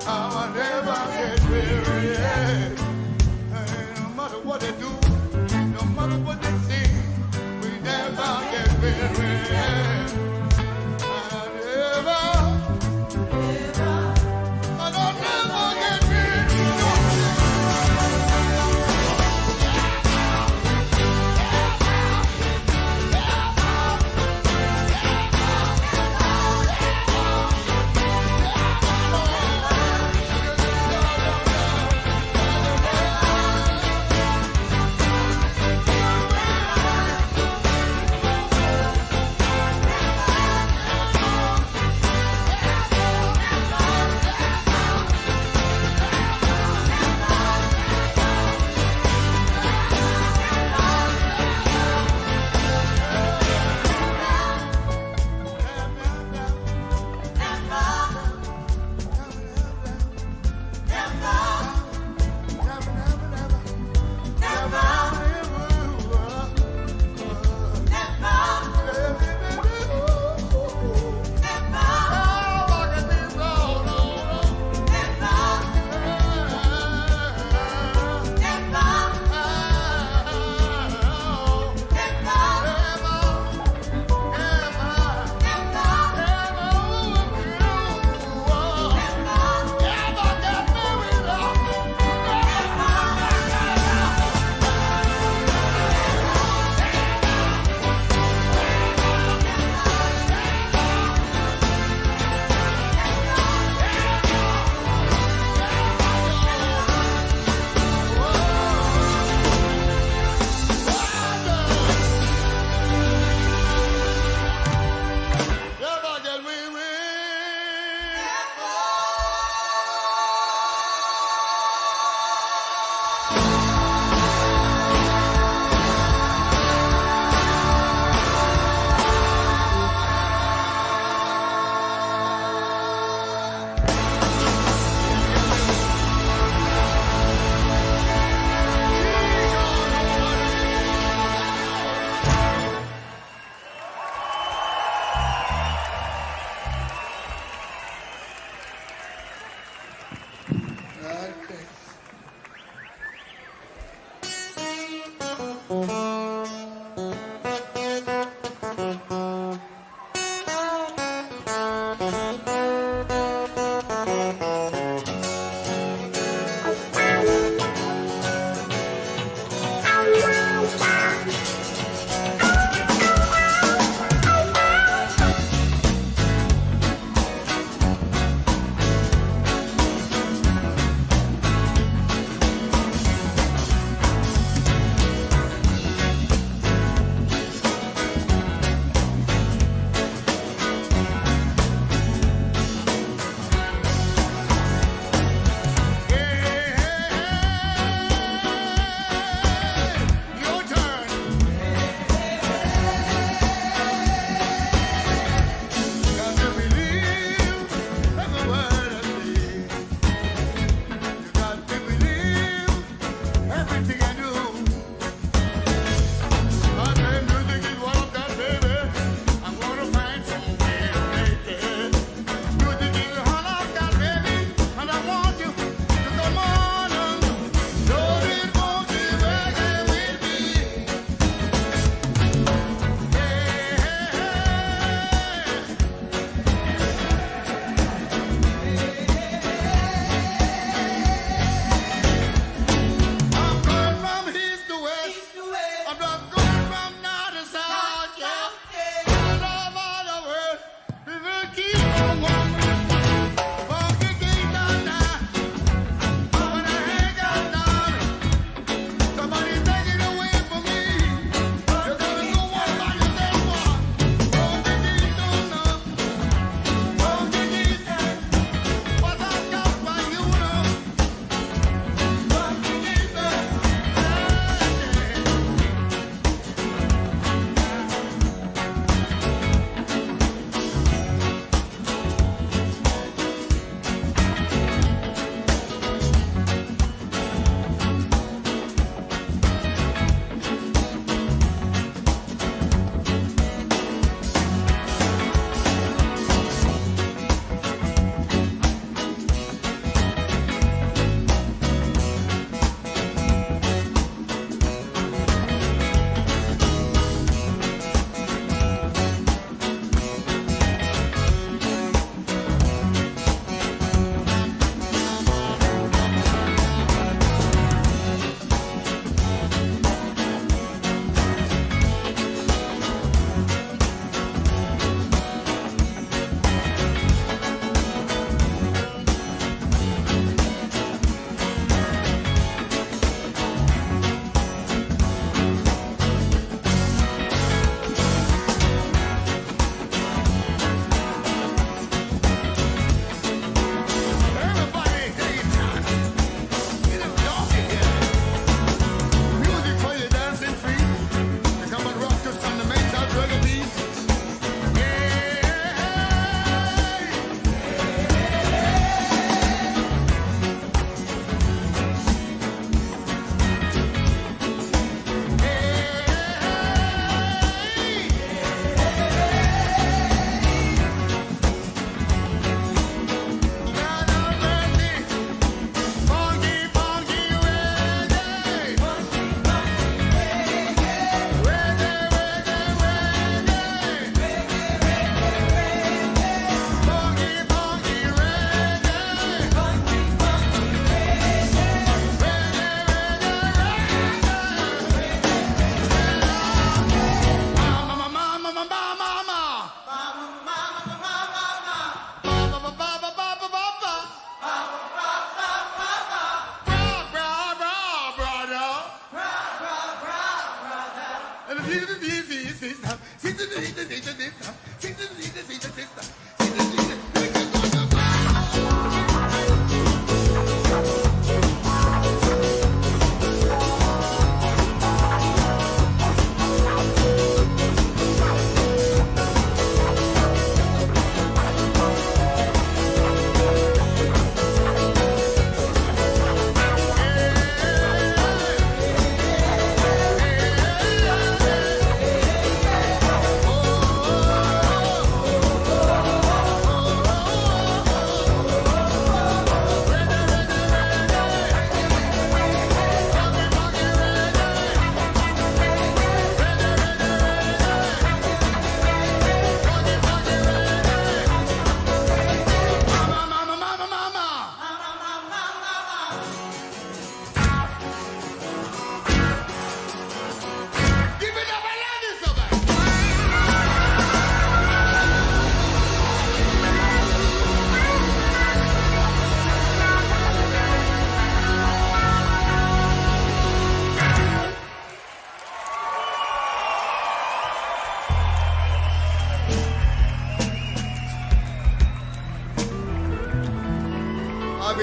Speaker 1: I will never get weary.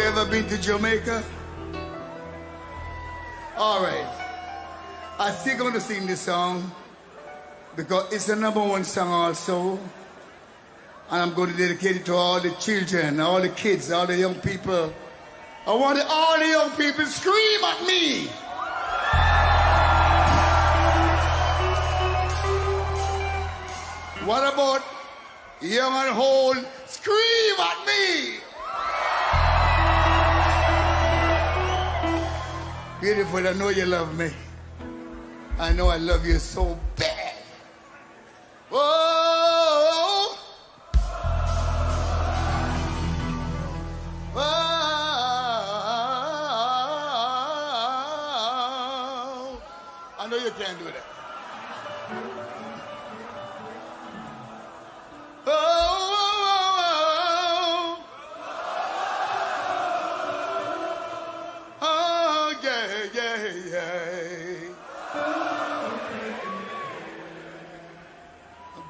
Speaker 1: ever been to Jamaica? All right. I'm still going to sing this song because it's the #1 song also. And I'm going to dedicate it to all the children, all the kids, all the young people. I want all the young people scream at me. What about young and old? Scream at me. Beautiful, I know you love me. I know I love you so bad. Whoa. Whoa. I know you can't do that.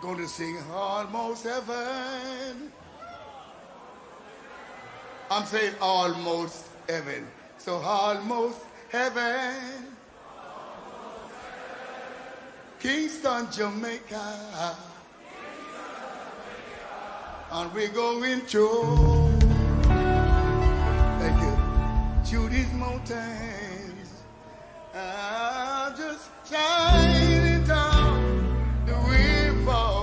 Speaker 1: Going to sing Almost Heaven. I'm saying almost heaven. So almost heaven. Kingston, Jamaica. And we're going through. Thank you. Through these mountains. I'm just shining down the river.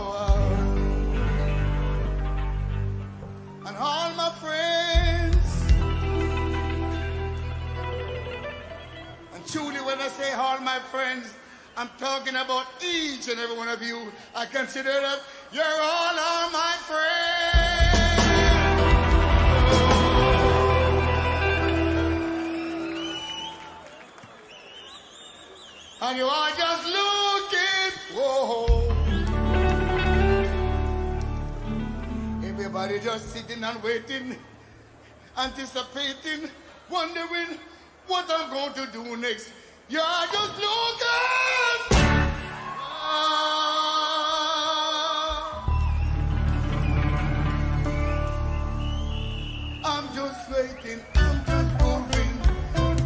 Speaker 1: And all my friends. And truly when I say all my friends, I'm talking about each and every one of you. I consider that you're all are my friends. And you are just looking. Whoa. Everybody just sitting and waiting, anticipating, wondering what I'm going to do next. You're just looking. I'm just waiting. I'm just moving.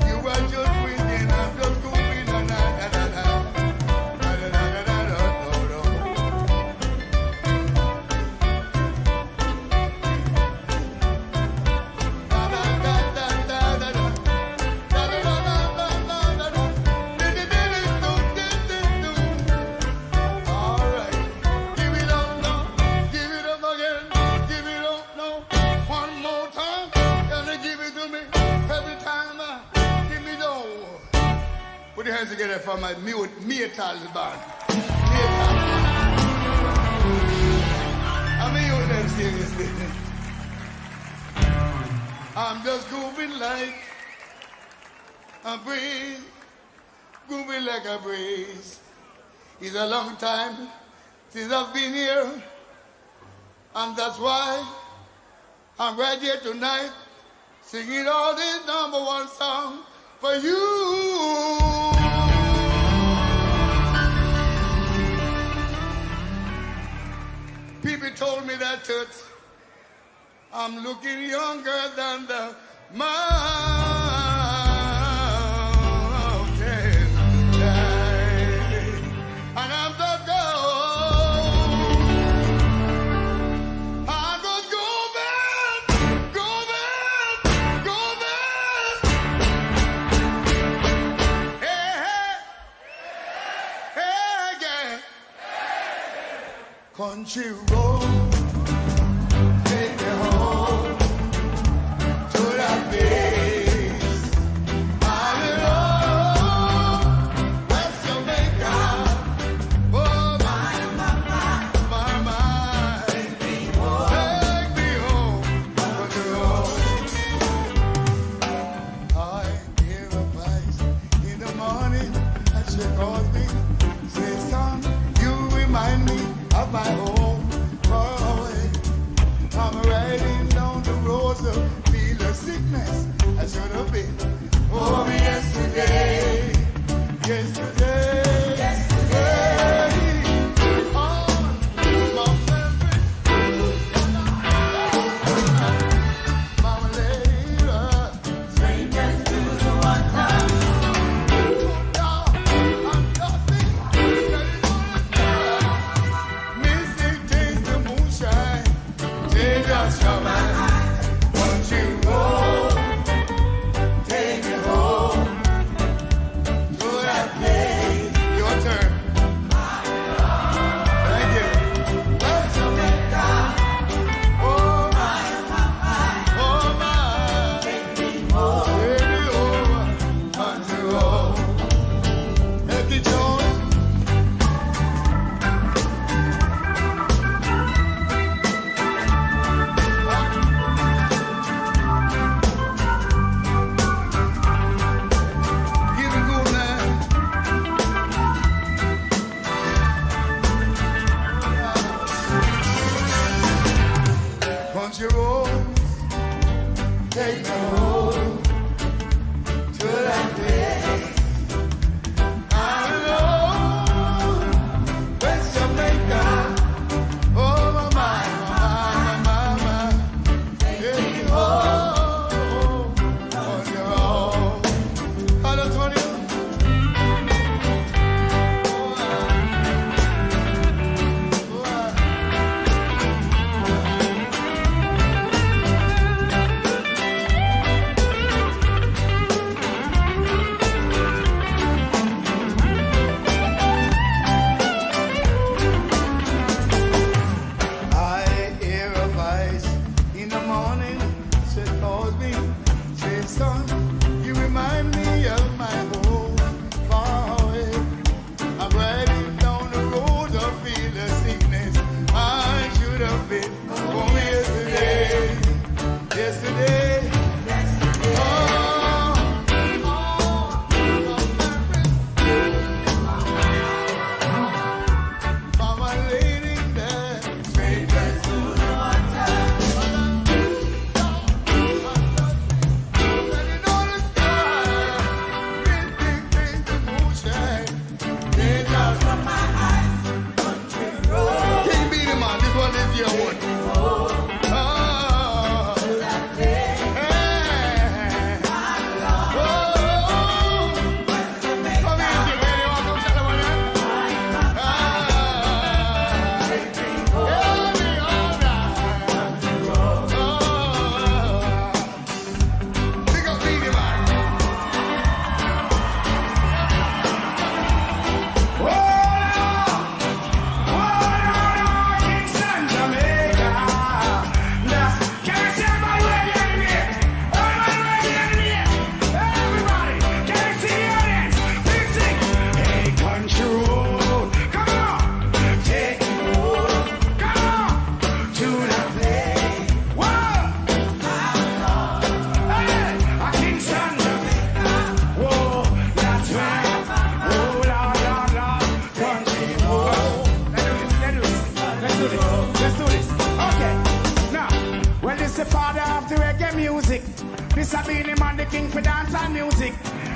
Speaker 1: You are just waiting. I'm just moving. Put your hands together for my metal band. I mean, you them seriously. I'm just grooving like a breeze, grooving like a breeze. It's a long time since I've been here, and that's why I'm right here tonight, singing all this #1 song for you. People told me that I'm looking younger than the mountain. And I'm the I'm just country road, take me home to that place. I love West Jamaica. Oh, my, take me home, country road. I hear a voice in the morning, and she calls me, say, son, you remind me of my home. country roads take me home to that place. I know West Jamaica. Oh my, my. Take me home on your own. Hello, Tony.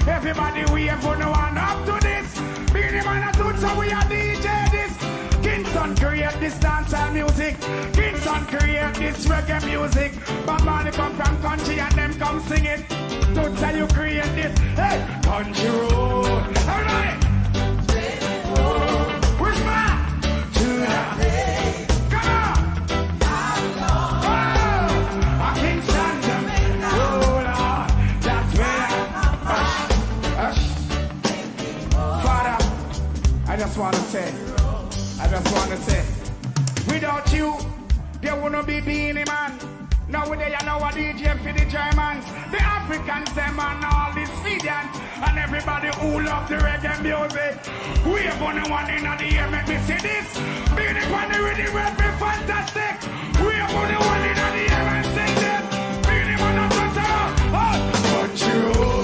Speaker 8: Everybody wave for no one up to this. Beenie Man a do so we a DJ this. Kingston create this dancehall music. Kingston create this reggae music. But Marley come from country and them come sing it. Don't tell you create this. Hey, country road. Everybody. Which man? To the place. Come on. Oh, a Kingston. Oh Lord, that's where. Hush. Father, I just want to say, without you, there wouldn't be Beenie Man. Nowadays, I know a DJ for the Germans, the Africans, them and all the Syrians, and everybody who love the reggae music. We are gonna one in the air, make me see this. Beenie Man, the rhythm will be fantastic. We are gonna one in the air and sing this. Beenie Man, I'm going to country road.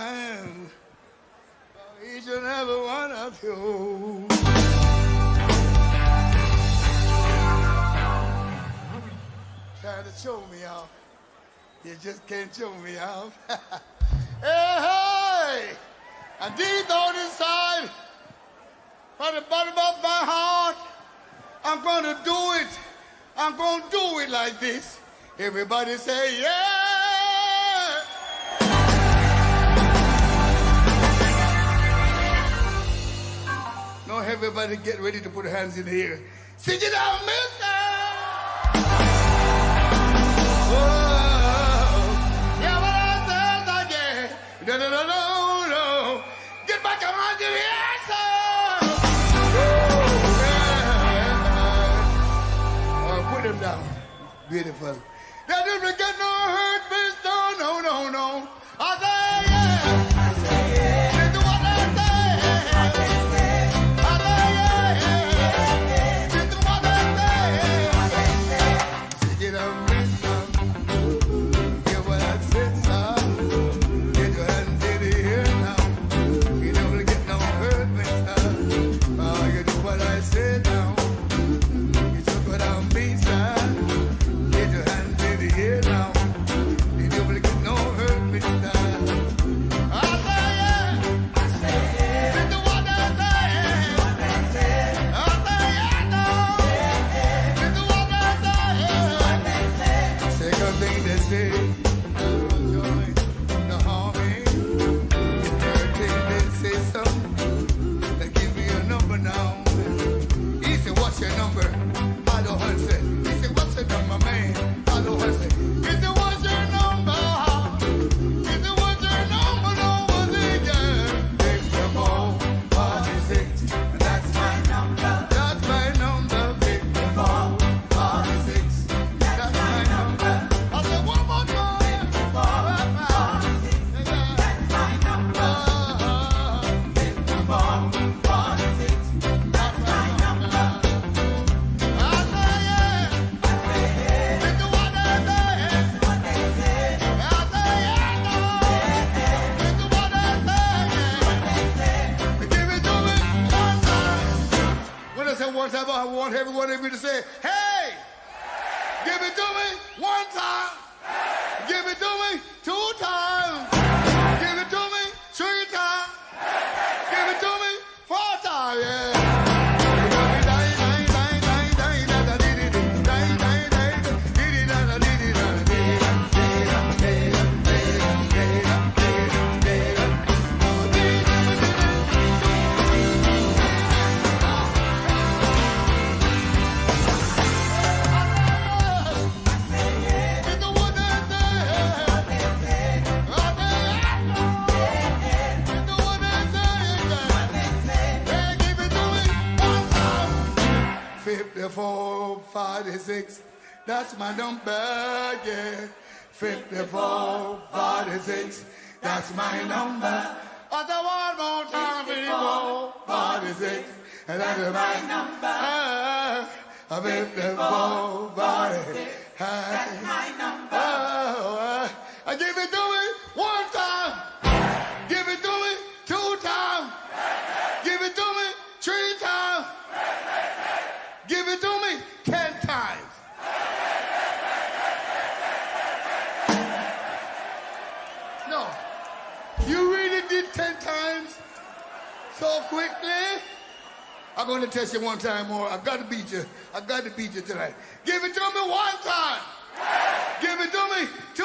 Speaker 1: time for each and every one of you. Trying to show me out. You just can't show me out. Hey! And deep down inside, from the bottom of my heart, I'm gonna do it. I'm gonna do it like this. Everybody say, yeah! Now everybody get ready to put hands in the air. Sing it out, mister! Yeah, what I said again. No, no, no, no, no. Get back your hands in the air, son! Put them down. Beautiful. That didn't get no hurt, mister. No, no, no. I say yeah. Listen to what I say. I say yeah. Listen to what I say. Sing it out, mister. Hear what I said, son. Get your hands in the air now. You don't get no hurt, mister. Oh, you do what I said now. You took what I mean, son. Get your hands in the air now. You don't get no hurt, mister. I say yeah. Listen to what I say. I say yeah, no. Listen to what I say. Second thing they say, no joy, no harming. Third thing they say something, they give me a number now. He said, what's your number? I don't answer. He said, what's your number, man? I don't answer. He said, what's your number? He said, what's your number? No, what's it, yeah? 5446. That's my number. That's my number. 5446. That's my number. I said, one more time. 5446. That's my number. 5446. That's my number. I say yeah. Listen to what I say. I say yeah, no. Listen to what I say. Give it to me one time. When I say one time, I want everyone of you to say, hey! Give it to me one time. Give it to me 2 times. Give it to me 3 times. Give it to me 4 times, yeah. Fifty-four, 46, that's my number, yeah. 54, 46, that's my number. I said one more time, 54, 46, and that's my number. 54, 46, that's my number. Give it to me one time. Give it to me 2 times. Give it to me 3 times. Give it to me 10 times. No. You really did 10 times so quickly? I'm going to test you one time more. I got to beat you. I got to beat you tonight. Give it to me 1 time. Give it to me 2